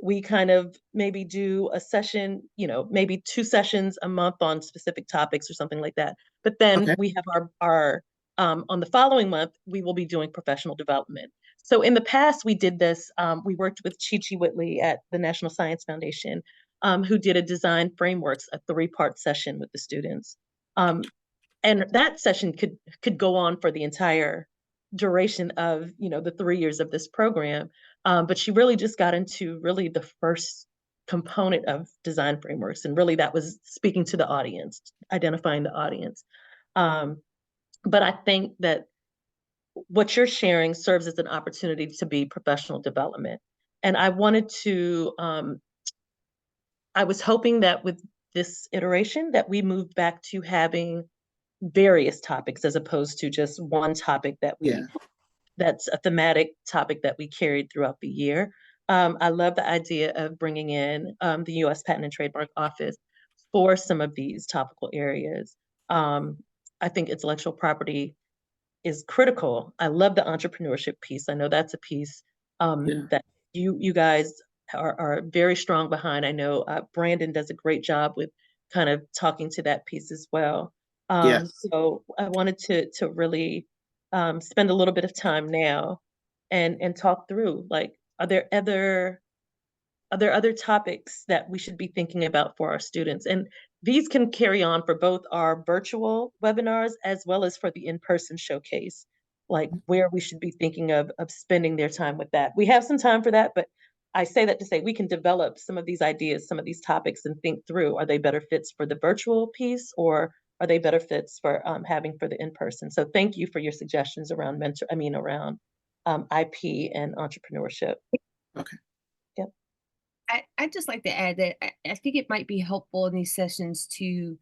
we kind of maybe do a session, maybe 2 sessions a month on specific topics or something like that, but then Okay. we have our on the following month we will be doing professional development. So in the past we did this, we worked with Chi Chi Whitley at the National Science Foundation, who did a design frameworks, a 3-part session with the students. And that session could go on for the entire duration of, the 3 years of this program. But she really just got into really the first component of design frameworks. And really that was speaking to the audience, identifying the audience. But I think that what you're sharing serves as an opportunity to be professional development. And I wanted to, I was hoping that with this iteration that we moved back to having various topics as opposed to just one topic Yeah. that's a thematic topic that we carried throughout the year. I love the idea of bringing in the U.S. Patent and Trademark Office for some of these topical areas. I think intellectual property is critical. I love the entrepreneurship piece. I know that's a piece Yeah. that you guys are very strong behind. I know Brandon does a great job with kind of talking to that piece as well. Yes. So I wanted to really spend a little bit of time now and talk through, like, are there other topics that we should be thinking about for our students? And these can carry on for both our virtual webinars as well as for the in-person showcase, like where we should be thinking of spending their time with that. We have some time for that, but I say that to say we can develop some of these ideas, some of these topics, and think through, are they better fits for the virtual piece, or are they better fits for having for the in-person? So thank you for your suggestions around around IP and entrepreneurship. Okay. Yep. I'd just like to add that I think it might be helpful in these sessions to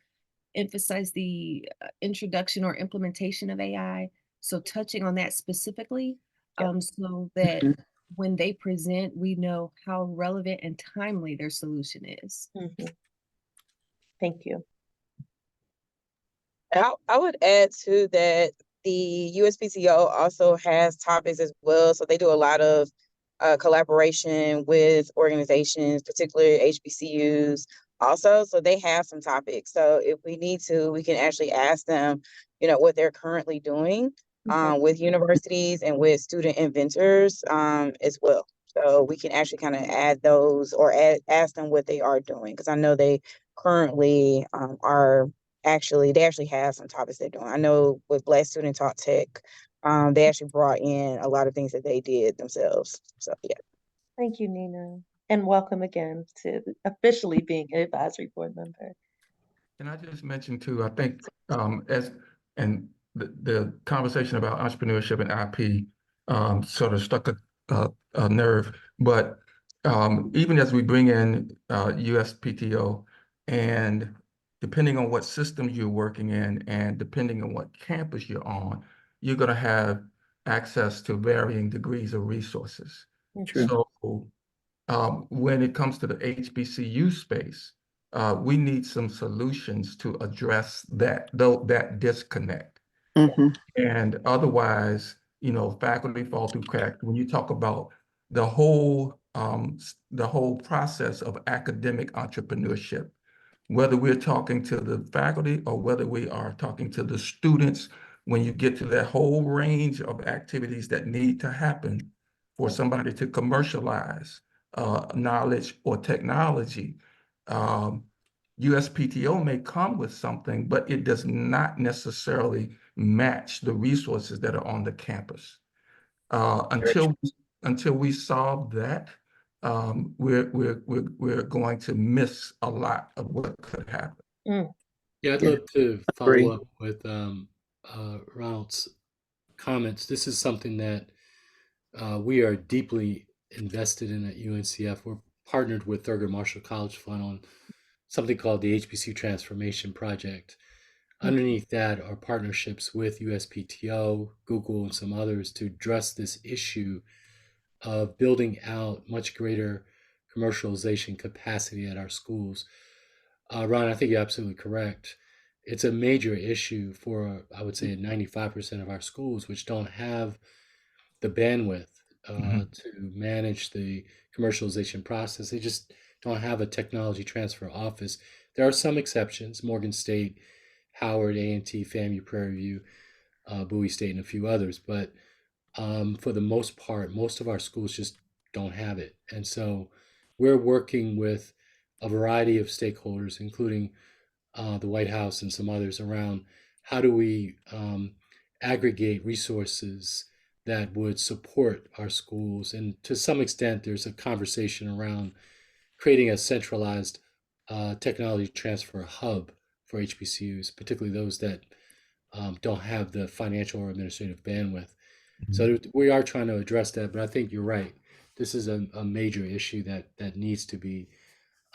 emphasize the introduction or implementation of AI. So touching on that specifically, Yep. so that Mhm. when they present, we know how relevant and timely their solution is. Mhm. Thank you. I would add too that the USPTO also has topics as well. So they do a lot of collaboration with organizations, particularly HBCUs also. So they have some topics. So if we need to, we can actually ask them, what they're currently doing with universities and with student inventors as well. So we can actually kind of add those or ask them what they are doing, because I know they currently they actually have some topics they're doing. I know with Black Student Talk Tech, they actually brought in a lot of things that they did themselves. So yeah. Thank you, Nina. And welcome again to officially being an advisory board member. And I just mentioned too, I think the conversation about entrepreneurship and IP sort of struck a nerve. But even as we bring in USPTO, and depending on what system you're working in and depending on what campus you're on, you're going to have access to varying degrees of resources. True. So when it comes to the HBCU space, we need some solutions to address that disconnect. Hmm. And otherwise, faculty fall through cracks. When you talk about the whole process of academic entrepreneurship, whether we're talking to the faculty or whether we are talking to the students, when you get to that whole range of activities that need to happen for somebody to commercialize knowledge or technology, USPTO may come with something, but it does not necessarily match the resources that are on the campus. Until we solve that, we're going to miss a lot of what could happen. Yeah, I'd Yeah. love to Agree. follow up with Ronald's comments. This is something that we are deeply invested in at UNCF. We're partnered with Thurgood Marshall College Fund on something called the HBCU Transformation Project. Underneath that are partnerships with USPTO, Google, and some others to address this issue of building out much greater commercialization capacity at our schools. Ron, I think you're absolutely correct. It's a major issue for, I would say, 95% of our schools, which don't have the bandwidth to manage the commercialization process. They just don't have a technology transfer office. There are some exceptions: Morgan State, Howard, A&T, FAMU, Prairie View, Bowie State, and a few others. But for the most part, most of our schools just don't have it. And so we're working with a variety of stakeholders, including the White House and some others, around how do we aggregate resources that would support our schools. And to some extent, there's a conversation around creating a centralized technology transfer hub for HBCUs, particularly those that don't have the financial or administrative bandwidth. So we are trying to address that, but I think you're right. This is a major issue that needs to be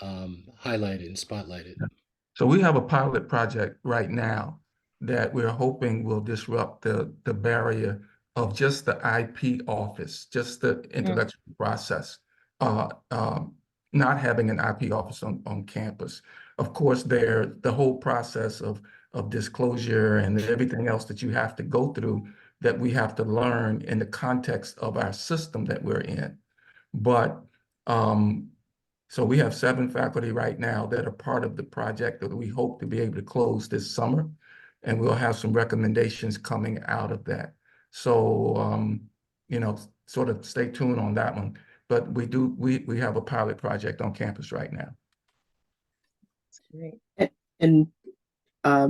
highlighted and spotlighted. So we have a pilot project right now that we're hoping will disrupt the barrier of just the IP office, just the intellectual process, not having an IP office on campus. Of course, the whole process of disclosure and everything else that you have to go through that we have to learn in the context of our system that we're in. But so we have 7 faculty right now that are part of the project that we hope to be able to close this summer, and we'll have some recommendations coming out of that. So, you know, sort of stay tuned on that one. But we have a pilot project on campus right now. That's great. And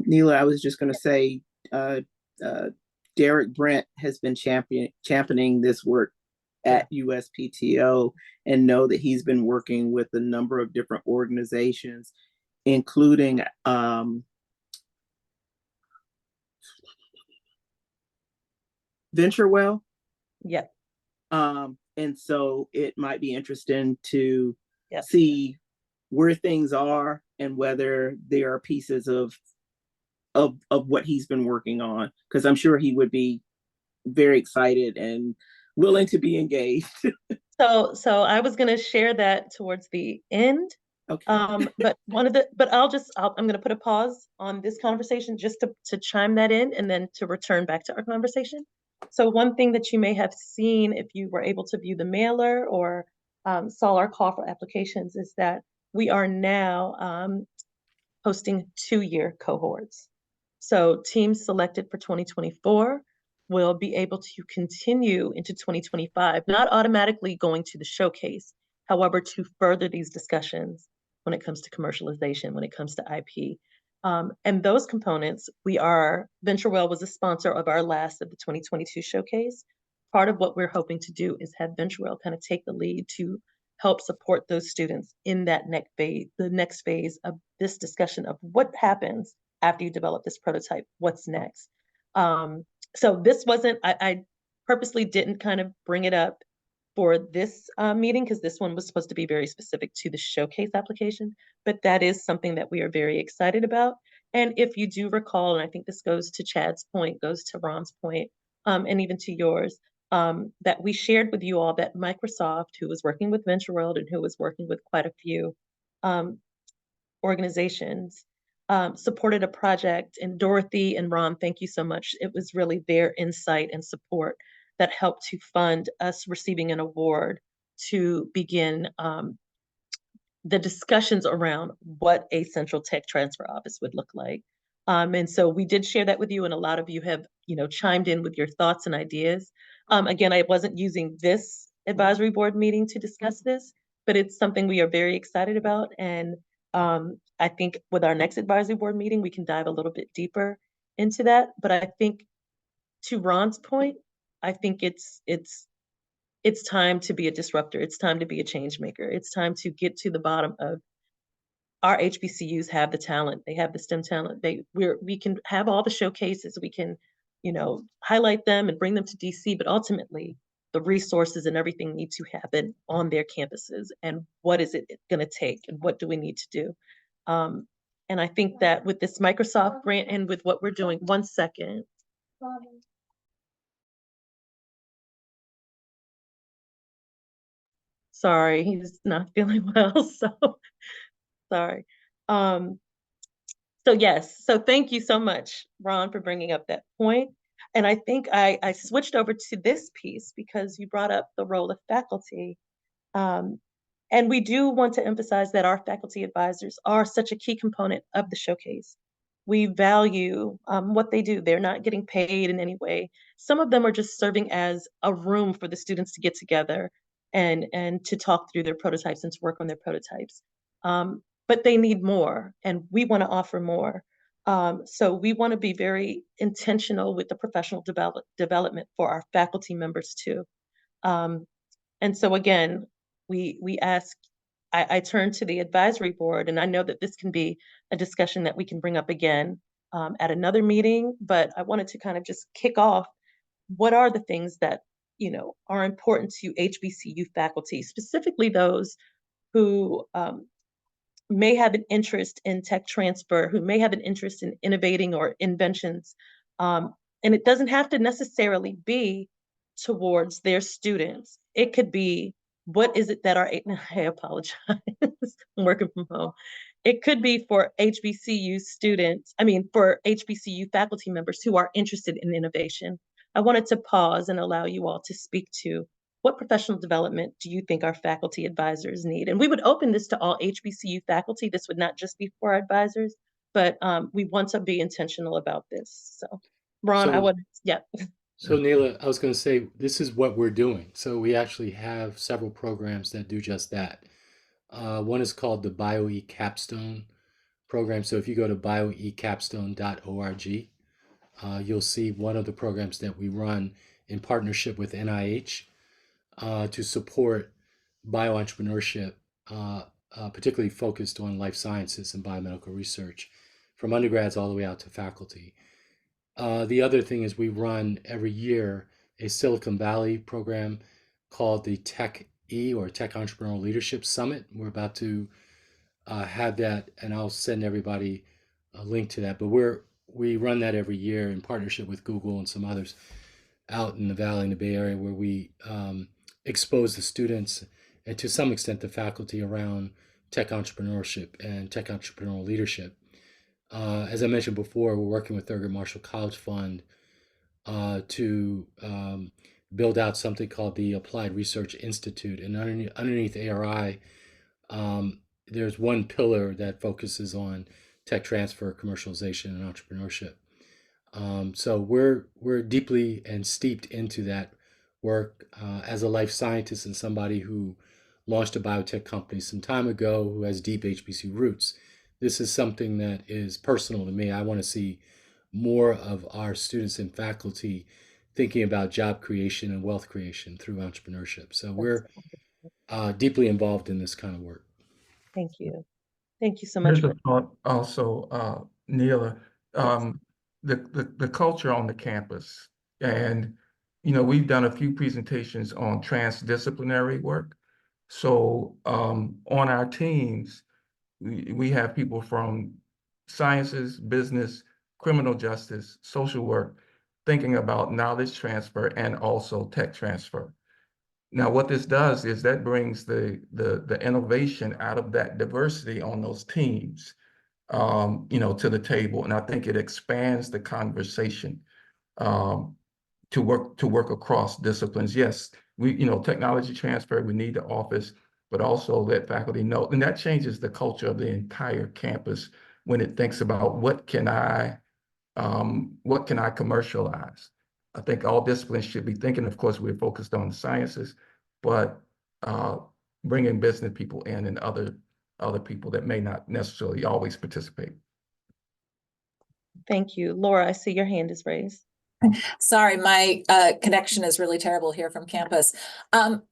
Neela, I was just going to say, Derek Brent has been championing this work at USPTO, and know that he's been working with a number of different organizations, including VentureWell. Yeah. And so it might be interesting to Yes. see where things are and whether there are pieces of what he's been working on, because I'm sure he would be very excited and willing to be engaged. So I was going to share that towards the end. Okay. But I'm going to put a pause on this conversation just to chime that in and then to return back to our conversation. So one thing that you may have seen if you were able to view the mailer or saw our call for applications is that we are now hosting 2-year cohorts. So teams selected for 2024 will be able to continue into 2025, not automatically going to the showcase, however, to further these discussions when it comes to commercialization, when it comes to IP. And those components, VentureWell was a sponsor of our last of the 2022 showcase. Part of what we're hoping to do is have VentureWell kind of take the lead to help support those students in that the next phase of this discussion of what happens after you develop this prototype, what's next. So this wasn't, I purposely didn't kind of bring it up for this meeting because this one was supposed to be very specific to the showcase application, but that is something that we are very excited about. And if you do recall, and I think this goes to Chad's point, goes to Ron's point, and even to yours, that we shared with you all that Microsoft, who was working with VentureWorld and who was working with quite a few organizations, supported a project. And Dorothy and Ron, thank you so much. It was really their insight and support that helped to fund us receiving an award to begin the discussions around what a central tech transfer office would look like. And so we did share that with you, and a lot of you have, chimed in with your thoughts and ideas. Again, I wasn't using this advisory board meeting to discuss this, but it's something we are very excited about. And I think with our next advisory board meeting, we can dive a little bit deeper into that. But I think to Ron's point, I think it's time to be a disruptor. It's time to be a change maker. It's time to get to the bottom of our HBCUs have the talent. They have the STEM talent. We can have all the showcases. We can, highlight them and bring them to DC, but ultimately the resources and everything need to happen on their campuses. And what is it going to take and what do we need to do? And I think that with this Microsoft grant and with what we're doing, 1 second. Sorry, he's not feeling well, so sorry. So yes, so thank you so much, Ron, for bringing up that point. And I think I switched over to this piece because you brought up the role of faculty. And we do want to emphasize that our faculty advisors are such a key component of the showcase. We value what they do. They're not getting paid in any way. Some of them are just serving as a room for the students to get together and to talk through their prototypes and to work on their prototypes. but they need more, and we want to offer more. So we want to be very intentional with the professional development for our faculty members too. And so again, we ask, I turn to the advisory board, and I know that this can be a discussion that we can bring up again at another meeting, but I wanted to kind of just kick off, what are the things that, you know, are important to HBCU faculty, specifically those who may have an interest in tech transfer, who may have an interest in innovating or inventions. And it doesn't have to necessarily be towards their students. It could be, what is it that our, I apologize, I'm working from home. It could be for HBCU students, for HBCU faculty members who are interested in innovation. I wanted to pause and allow you all to speak to, what professional development do you think our faculty advisors need? And we would open this to all HBCU faculty. This would not just be for our advisors, but we want to be intentional about this. So, Ron, So, yeah. So Neela, I was going to say, this is what we're doing. So we actually have several programs that do just that. One is called the BioE Capstone program. So if you go to bioecapstone.org, you'll see one of the programs that we run in partnership with NIH to support bioentrepreneurship, particularly focused on life sciences and biomedical research, from undergrads all the way out to faculty. The other thing is, we run every year a Silicon Valley program called the Tech E, or Tech Entrepreneurial Leadership Summit. We're about to have that, and I'll send everybody a link to that. But we run that every year in partnership with Google and some others out in the Valley, in the Bay Area, where we expose the students and to some extent the faculty around tech entrepreneurship and tech entrepreneurial leadership. As I mentioned before, we're working with Thurgood Marshall College Fund to build out something called the Applied Research Institute. And underneath ARI, there's one pillar that focuses on tech transfer, commercialization, and entrepreneurship. So we're deeply and steeped into that work as a life scientist and somebody who launched a biotech company some time ago, who has deep HBCU roots. This is something that is personal to me. I want to see more of our students and faculty thinking about job creation and wealth creation through entrepreneurship. So we're deeply involved in this kind of work. Thank you. Thank you so much. Here's a thought also, Neela, the culture on the campus. And, you know, we've done a few presentations on transdisciplinary work. So on our teams, we have people from sciences, business, criminal justice, social work, thinking about knowledge transfer and also tech transfer. Now, what this does is that brings the innovation out of that diversity on those teams, you know, to the table. And I think it expands the conversation to work across disciplines. Yes, technology transfer, we need the office, but also let faculty know. And that changes the culture of the entire campus when it thinks about, what can I commercialize? I think all disciplines should be thinking. Of course, we're focused on the sciences, but bringing business people in and other people that may not necessarily always participate. Thank you. Laura, I see your hand is raised. Sorry, my connection is really terrible here from campus. When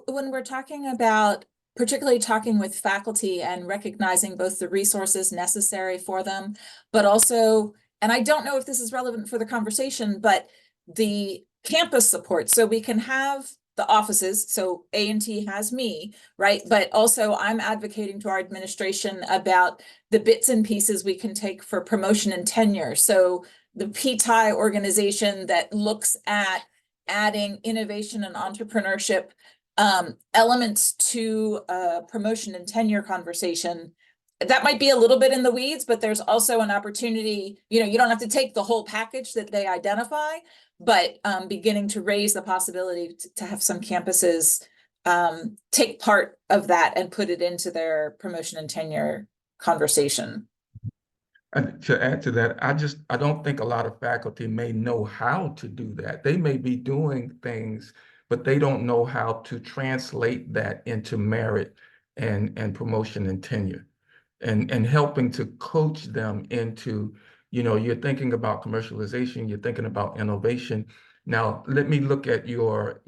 we're talking about, particularly talking with faculty and recognizing both the resources necessary for them, but also, and I don't know if this is relevant for the conversation, but the campus support. So we can have the offices, so A&T has me, right? But also I'm advocating to our administration about the bits and pieces we can take for promotion and tenure. So the PTI organization that looks at adding innovation and entrepreneurship elements to promotion and tenure conversation. That might be a little bit in the weeds, but there's also an opportunity, you don't have to take the whole package that they identify, but beginning to raise the possibility to have some campuses take part of that and put it into their promotion and tenure conversation. And to add to that, I don't think a lot of faculty may know how to do that. They may be doing things, but they don't know how to translate that into merit and promotion and tenure, and helping to coach them into, you're thinking about commercialization, you're thinking about innovation. Now, let me look at your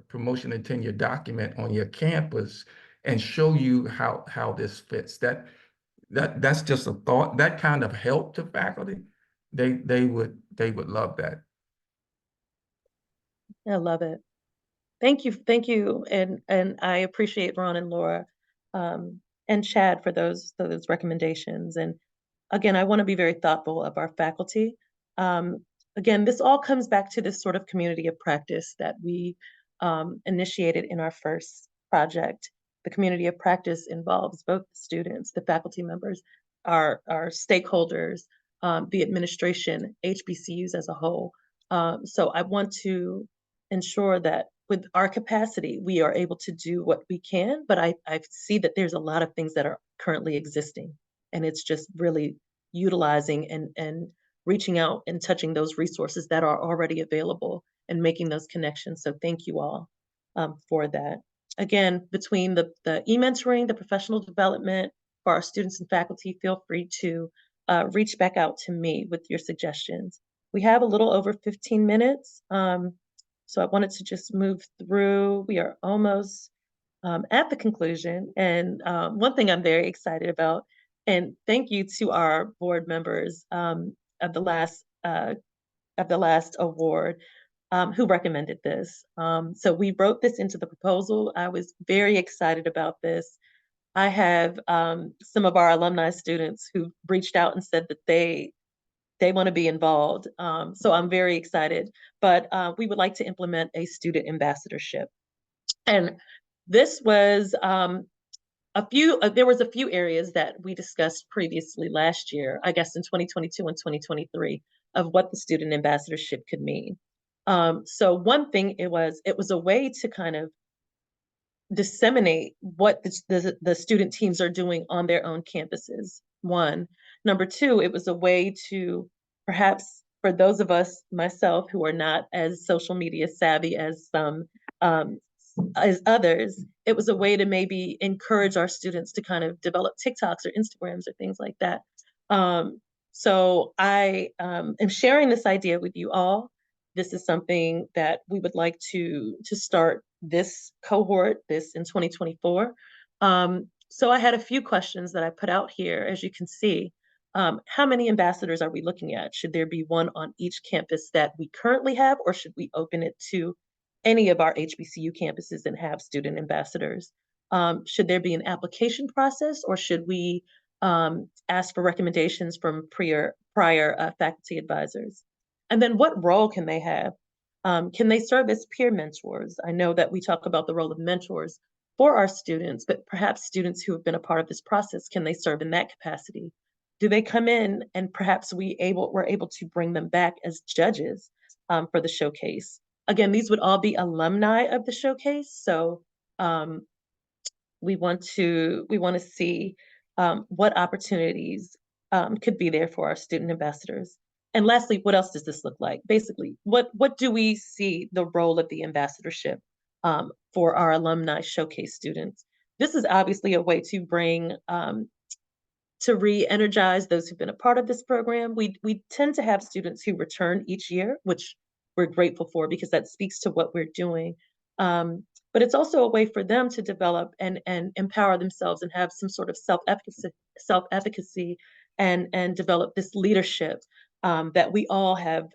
promotion and tenure document on your campus and show you how this fits. That's just a thought. That kind of help to faculty, they would love that. I love it. Thank you, and I appreciate Ron and Laura, and Chad for those recommendations. And again, I want to be very thoughtful of our faculty. Um, Again, this all comes back to this sort of community of practice that we initiated in our first project. The community of practice involves both the students, the faculty members, our stakeholders, the administration, HBCUs as a whole. So I want to ensure that with our capacity, we are able to do what we can, but I see that there's a lot of things that are currently existing, and it's just really utilizing and reaching out and touching those resources that are already available and making those connections. So thank you all for that. Again, between the e-mentoring, the professional development for our students and faculty, feel free to reach back out to me with your suggestions. We have a little over 15 minutes. So I wanted to just move through. We are almost at the conclusion. And one thing I'm very excited about, and thank you to our board members of the last award who recommended this. So we wrote this into the proposal. I was very excited about this. I have some of our alumni students who reached out and said that they want to be involved. So I'm very excited, but we would like to implement a student ambassadorship. And this was there was a few areas that we discussed previously last year, I guess in 2022 and 2023, of what the student ambassadorship could mean. So one thing it was a way to kind of disseminate what the student teams are doing on their own campuses. One. Number two, it was a way to perhaps for those of us, myself, who are not as social media savvy as some as others, it was a way to maybe encourage our students to kind of develop TikToks or Instagrams or things like that. So I am sharing this idea with you all. This is something that we would like to start this cohort, this in 2024. So I had a few questions that I put out here, as you can see. How many ambassadors are we looking at? Should there be one on each campus that we currently have, or should we open it to any of our HBCU campuses and have student ambassadors? Should there be an application process, or should we ask for recommendations from prior faculty advisors? And then what role can they have? Can they serve as peer mentors? I know that we talk about the role of mentors for our students, but perhaps students who have been a part of this process, can they serve in that capacity? Do they come in and perhaps we're able to bring them back as judges for the showcase? Again, these would all be alumni of the showcase, so we want to see what opportunities could be there for our student ambassadors. And lastly, what else does this look like? Basically, what do we see the role of the ambassadorship for our alumni showcase students? This is obviously a way to bring to re-energize those who've been a part of this program. We tend to have students who return each year, which we're grateful for because that speaks to what we're doing. But it's also a way for them to develop and empower themselves and have some sort of self-efficacy and develop this leadership that we all have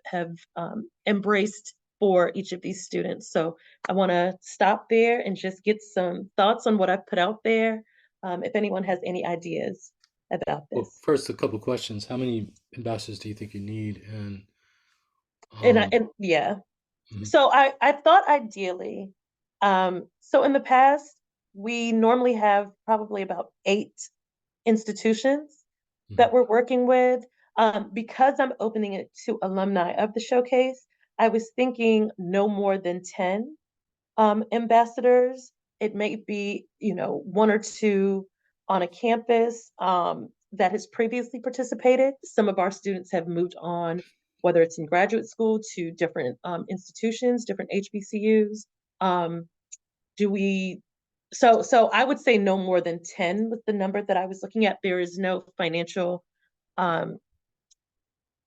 embraced for each of these students. So I want to stop there and just get some thoughts on what I've put out there. If anyone has any ideas about Well, this. first, a couple questions. How many ambassadors do you think you need? And Yeah. Mhm. So I thought ideally, so in the past, we normally have probably about 8 institutions that we're working with. Because I'm opening it to alumni of the showcase, I was thinking no more than 10 ambassadors. It may be, 1 or 2 on a campus that has previously participated. Some of our students have moved on, whether it's in graduate school, to different institutions, different HBCUs. Do we So I would say no more than 10 was the number that I was looking at. There is no financial, um,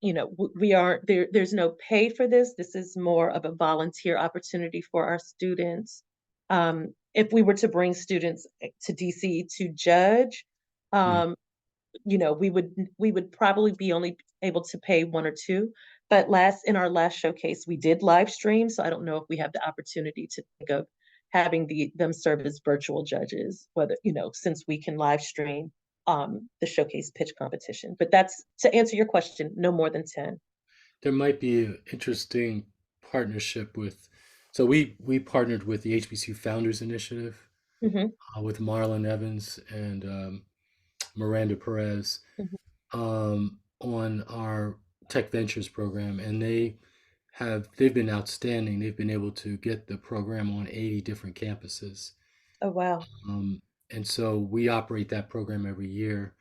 we aren't there, there's no pay for this. This is more of a volunteer opportunity for our students. If we were to bring students to DC to judge, Mm. um, we would probably be only able to pay one or two. But in our last showcase, we did live stream, so I don't know if we have the opportunity to think of having them serve as virtual judges, whether, since we can live stream the showcase pitch competition. But that's to answer your question, no more than 10. There might be an interesting partnership with, so we partnered with the HBCU Founders Initiative Hmm. with Marlon Evans and Miranda Perez on our Tech Ventures program, and they've been outstanding. They've been able to get the program on 80 different campuses. Oh, wow. And so we operate that program every year.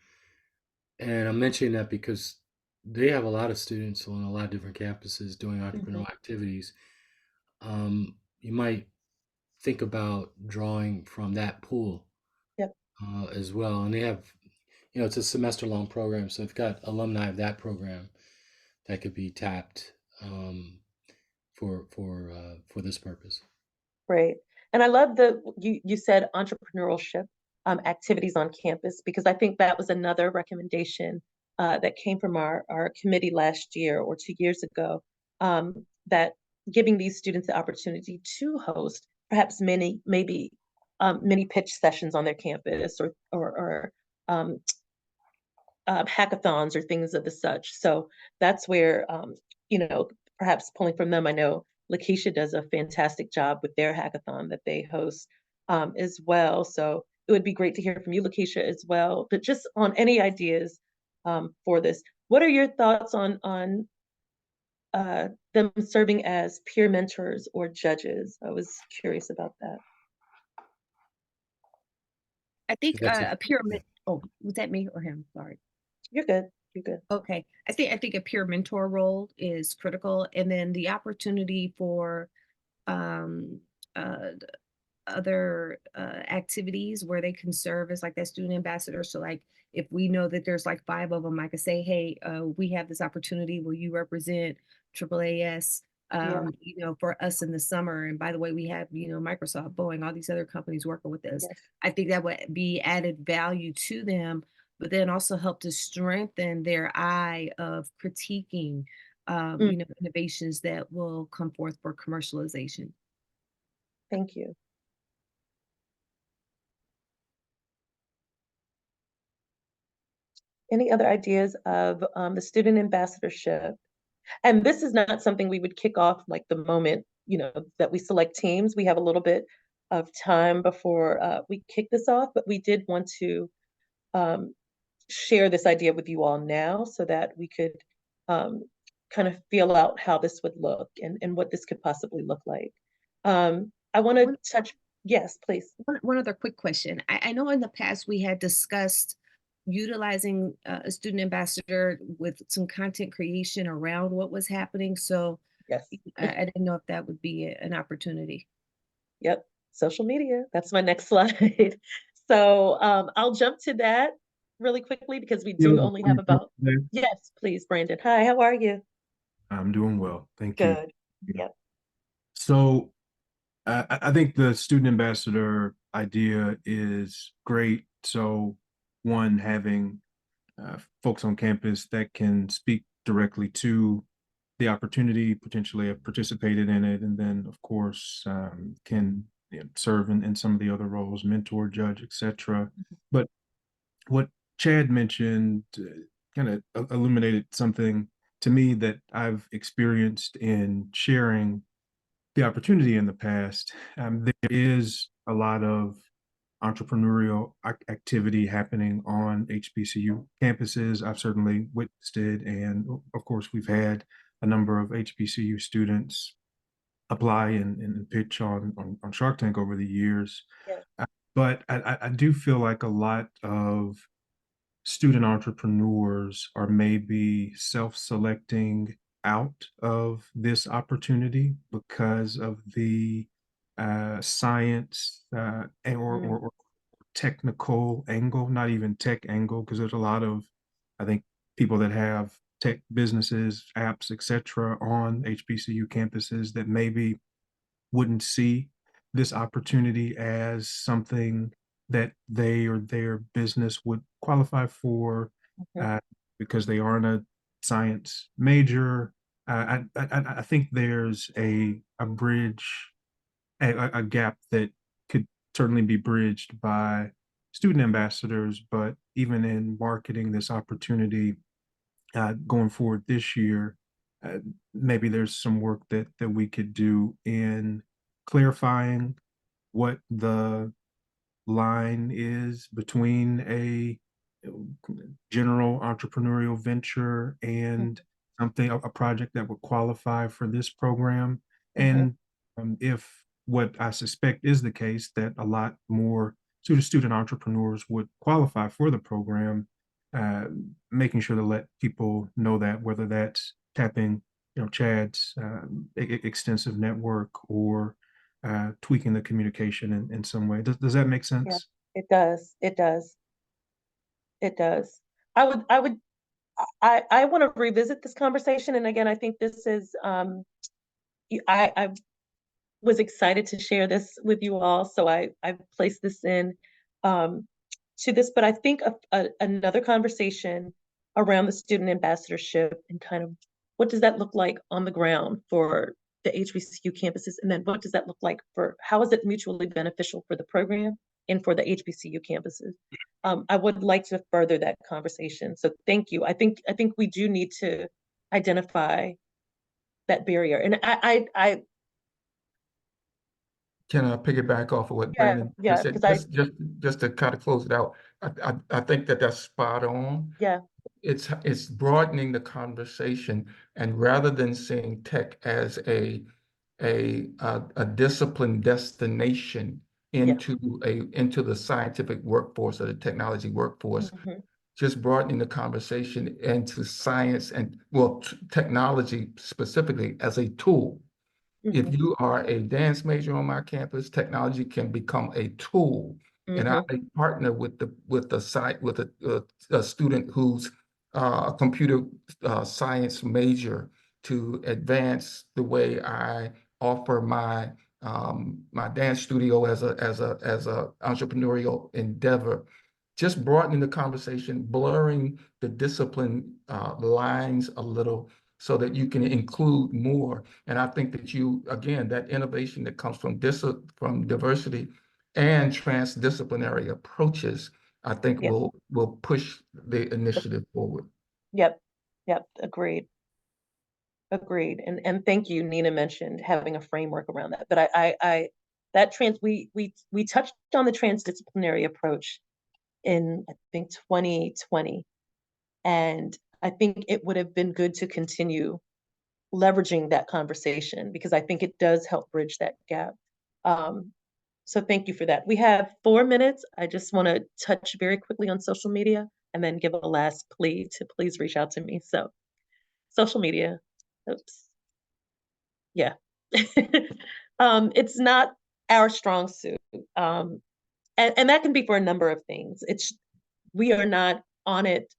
And I'm mentioning that because they have a lot of students on a lot of different campuses doing entrepreneurial activities. You might think about drawing from that pool Yep. as well. And they have, it's a semester long program. So they've got alumni of that program that could be tapped for this purpose. Great. And I love you said entrepreneurship activities on campus, because I think that was another recommendation that came from our committee last year or 2 years ago, that giving these students the opportunity to host perhaps many pitch sessions on their campus, or um, hackathons or things of the such. So that's where, perhaps pulling from them. I know Lakeisha does a fantastic job with their hackathon that they host as well. So it would be great to hear from you, Lakeisha, as well. But just on any ideas for this, what are your thoughts on them serving as peer mentors or judges? I was curious about that. I think That's a pyramid. Oh, was that me or him? Sorry. You're good. You're good. Okay. I think a peer mentor role is critical, and then the opportunity for um uh other activities where they can serve as like that student ambassador. So like if we know that there's like 5 of them, I could say, hey, we have this opportunity. Will you represent AAAS? Yeah. For us in the summer. And by the way, we have, Microsoft, Boeing, all these other companies working with us. Yes. I think that would be added value to them, but then also help to strengthen their eye of critiquing, Mm, innovations that will come forth for commercialization. thank you. Any other ideas of the student ambassadorship? And this is not something we would kick off like the moment, that we select teams. We have a little bit of time before we kick this off, but we did want to um, share this idea with you all now so that we could um, kind of feel out how this would look and what this could possibly look like. I want to touch, yes, please. One other quick question. I know in the past we had discussed utilizing a student ambassador with some content creation around what was happening. So Yes. I didn't know if that would be an opportunity. Yep, social media. That's my next slide. So I'll jump to that really quickly because we do only have about, yes, please, Brandon. Hi, how are you? I'm doing well. Thank you. Good. Yep. So I think the student ambassador idea is great. So one, having folks on campus that can speak directly to the opportunity, potentially have participated in it, and then of course can serve in some of the other roles, mentor, judge, etc. But what Chad mentioned kind of illuminated something to me that I've experienced in sharing the opportunity in the past. There is a lot of entrepreneurial activity happening on HBCU campuses. I've certainly witnessed it. And of course, we've had a number of HBCU students apply and pitch on Shark Tank over the years. Yeah. But I do feel like a lot of student entrepreneurs are maybe self-selecting out of this opportunity because of the science or technical angle, not even tech angle, because there's a lot of, I think, people that have tech businesses, apps, etc., on HBCU campuses that maybe wouldn't see this opportunity as something that they or their business would qualify for because they aren't a science major. I think there's a bridge, a gap that could certainly be bridged by student ambassadors, but even in marketing this opportunity going forward this year, maybe there's some work that we could do in clarifying what the line is between a general entrepreneurial venture and something, a project that would qualify for this program. And if what I suspect is the case, that a lot more student entrepreneurs would qualify for the program, making sure to let people know that, whether that's tapping, Chad's extensive network or tweaking the communication in some way. Does that make sense? Yeah, it does. It does. It does. I want to revisit this conversation. And again, I think this is, I was excited to share this with you all. So I placed this in to this, but I think another conversation around the student ambassadorship and kind of what does that look like on the ground for the HBCU campuses? And then what does that look like for, how is it mutually beneficial for the program and for the HBCU campuses? I would like to further that conversation. So thank you. I think we do need to identify that barrier. And I Can I piggyback off of what yeah, Brandon yeah, said? because Just to kind of close it out, I think that's spot on. yeah, It's broadening the conversation, and rather than seeing tech as a discipline destination into the scientific workforce or the technology workforce, just broadening the conversation into science and, well, technology specifically as a tool. If you are a dance major on my campus, technology can become a tool. And I partner with a student who's a computer science major to advance the way I offer my my dance studio as a entrepreneurial endeavor. Just broadening the conversation, blurring the discipline lines a little, so that you can include more. And I think that again, that innovation that comes from diversity and transdisciplinary approaches, I think will push the initiative forward. Yep, agreed. And thank you, Nina mentioned having a framework around that. But we touched on the transdisciplinary approach in, I think, 2020. And I think it would have been good to continue leveraging that conversation because I think it does help bridge that gap. So thank you for that. We have 4 minutes. I just want to touch very quickly on social media and then give a last plea to please reach out to me. So social media, oops. Yeah. It's not our strong suit. And that can be for a number of things. We are not on it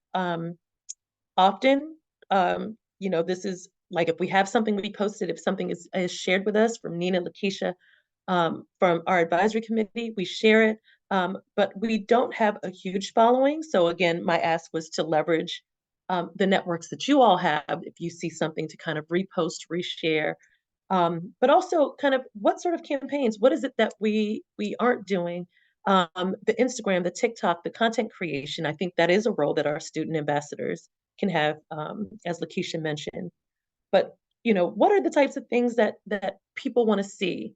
often. This is like if we have something we posted, if something is shared with us from Nina, Lakeisha, from our advisory committee, we share it. But we don't have a huge following. So again, my ask was to leverage the networks that you all have if you see something to kind of repost, reshare. But also kind of what sort of campaigns, what is it that we aren't doing? The Instagram, the TikTok, the content creation, I think that is a role that our student ambassadors can have, as Lakeisha mentioned. But, what are the types of things that people want to see?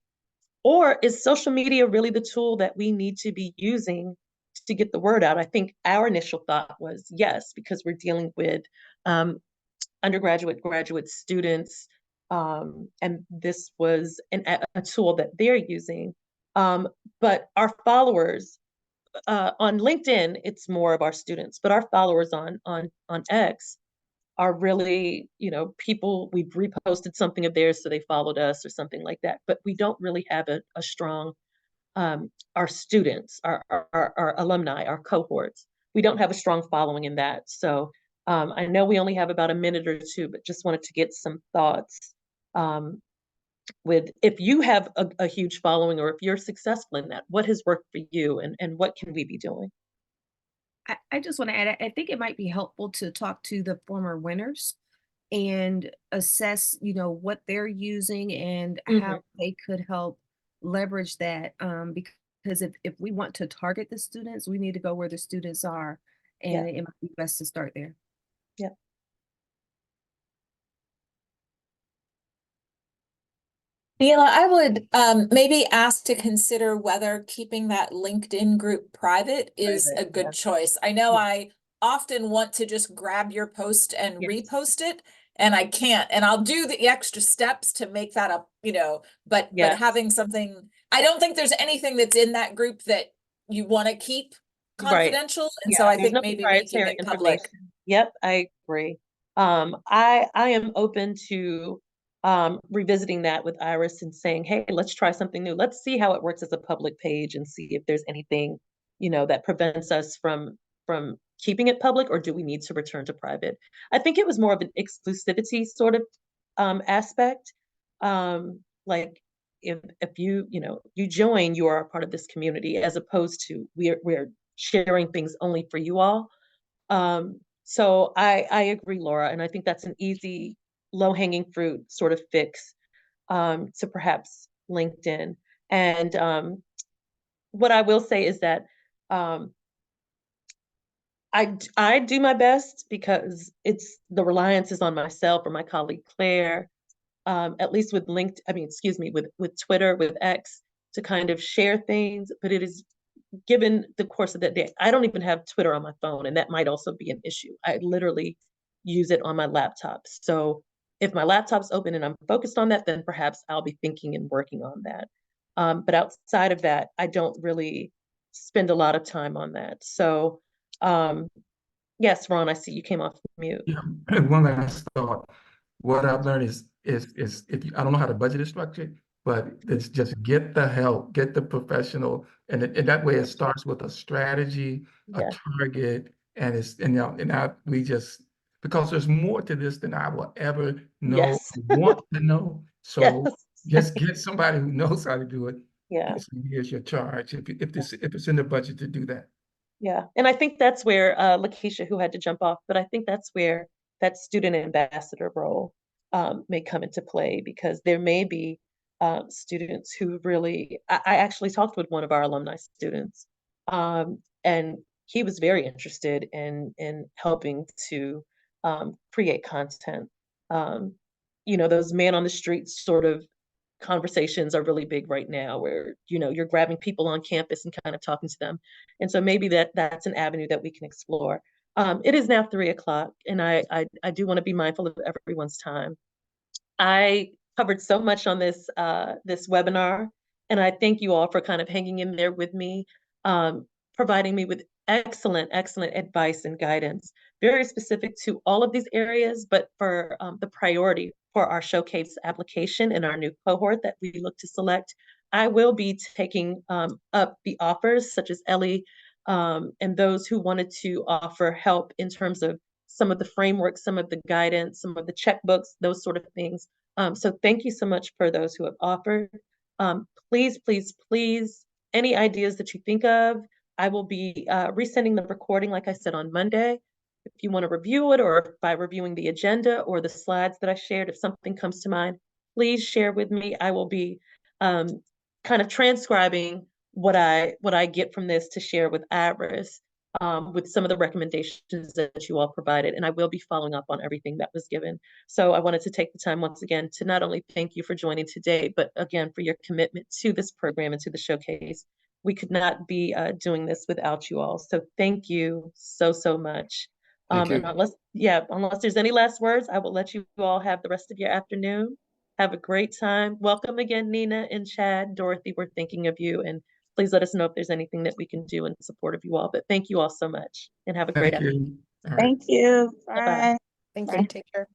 Or is social media really the tool that we need to be using to get the word out? I think our initial thought was yes, because we're dealing with undergraduate, graduate students, and this was a tool that they're using. But our followers on LinkedIn, it's more of our students, but our followers on X are really, people, we've reposted something of theirs, so they followed us or something like that. But we don't really have a strong, our students, our alumni, our cohorts, we don't have a strong following in that. So I know we only have about a minute or two, but just wanted to get some thoughts with, if you have a huge following, or if you're successful in that, what has worked for you, and what can we be doing? I just want to add, I think it might be helpful to talk to the former winners and assess, what they're using and how they could help leverage that. Because if we want to target the students, we need to go where the students are, Yeah. and it might be best to start there. Yeah. Neela, I would maybe ask to consider whether keeping that LinkedIn group private is a good choice. I know I often want to just grab your post and repost it, and I can't. And I'll do the extra steps to make that up, but having something, I don't think there's anything that's in that group that you want to keep confidential. And so I think maybe making it public. Yep, I agree. I am open to revisiting that with Iris and saying, hey, let's try something new. Let's see how it works as a public page and see if there's anything, that prevents us from keeping it public, or do we need to return to private? I think it was more of an exclusivity sort of aspect. Like if you, you join, you are a part of this community, as opposed to we're sharing things only for you all. So I agree, Laura, and I think that's an easy, low-hanging fruit sort of fix to perhaps LinkedIn. And what I will say is that I do my best, because it's the reliance is on myself or my colleague Claire, at least with with Twitter, with X, to kind of share things. But it is, given the course of that day, I don't even have Twitter on my phone, and that might also be an issue. I literally use it on my laptop. So if my laptop's open and I'm focused on that, then perhaps I'll be thinking and working on that. But outside of that, I don't really spend a lot of time on that. So yes, Ron, I see you came off mute. Yeah, one last thought. What I've learned is if you, I don't know how the budget is structured, but it's just get the help, get the professional, and that way it starts with a strategy, a target, and we just, because there's more to this than I will ever know, want to know. So just get somebody who knows how to do it. Yeah. Here's your charge if it's in the budget to do that. Yeah, and I think that's where Lakeisha, who had to jump off, but I think that's where that student ambassador role may come into play, because there may be students who really, I actually talked with one of our alumni students, and he was very interested in helping to create content. Those man on the street sort of conversations are really big right now, where you're grabbing people on campus and kind of talking to them. And so maybe that's an avenue that we can explore. It is now 3:00, and I do want to be mindful of everyone's time. I covered so much on this webinar, and I thank you all for kind of hanging in there with me, providing me with excellent advice and guidance, very specific to all of these areas, but for the priority for our showcase application and our new cohort that we look to select. I will be taking up the offers, such as Ellie, and those who wanted to offer help in terms of some of the frameworks, some of the guidance, some of the checkbooks, those sort of things. So thank you so much for those who have offered. Please, any ideas that you think of, I will be resending the recording, like I said, on Monday. If you want to review it, or by reviewing the agenda or the slides that I shared, if something comes to mind, please share with me. I will be kind of transcribing what I get from this to share with Iris, with some of the recommendations that you all provided. And I will be following up on everything that was given. So I wanted to take the time once again to not only thank you for joining today, but again, for your commitment to this program and to the showcase. We could not be doing this without you all. So thank you so much. Thank you. And unless there's any last words, I will let you all have the rest of your afternoon. Have a great time. Welcome again, Nina and Chad. Dorothy, we're thinking of you, and please let us know if there's anything that we can do in support of you all. But thank you all so much, and have a great afternoon. All right. Thank you. Bye-bye. Bye. Thank Bye. you. Take care.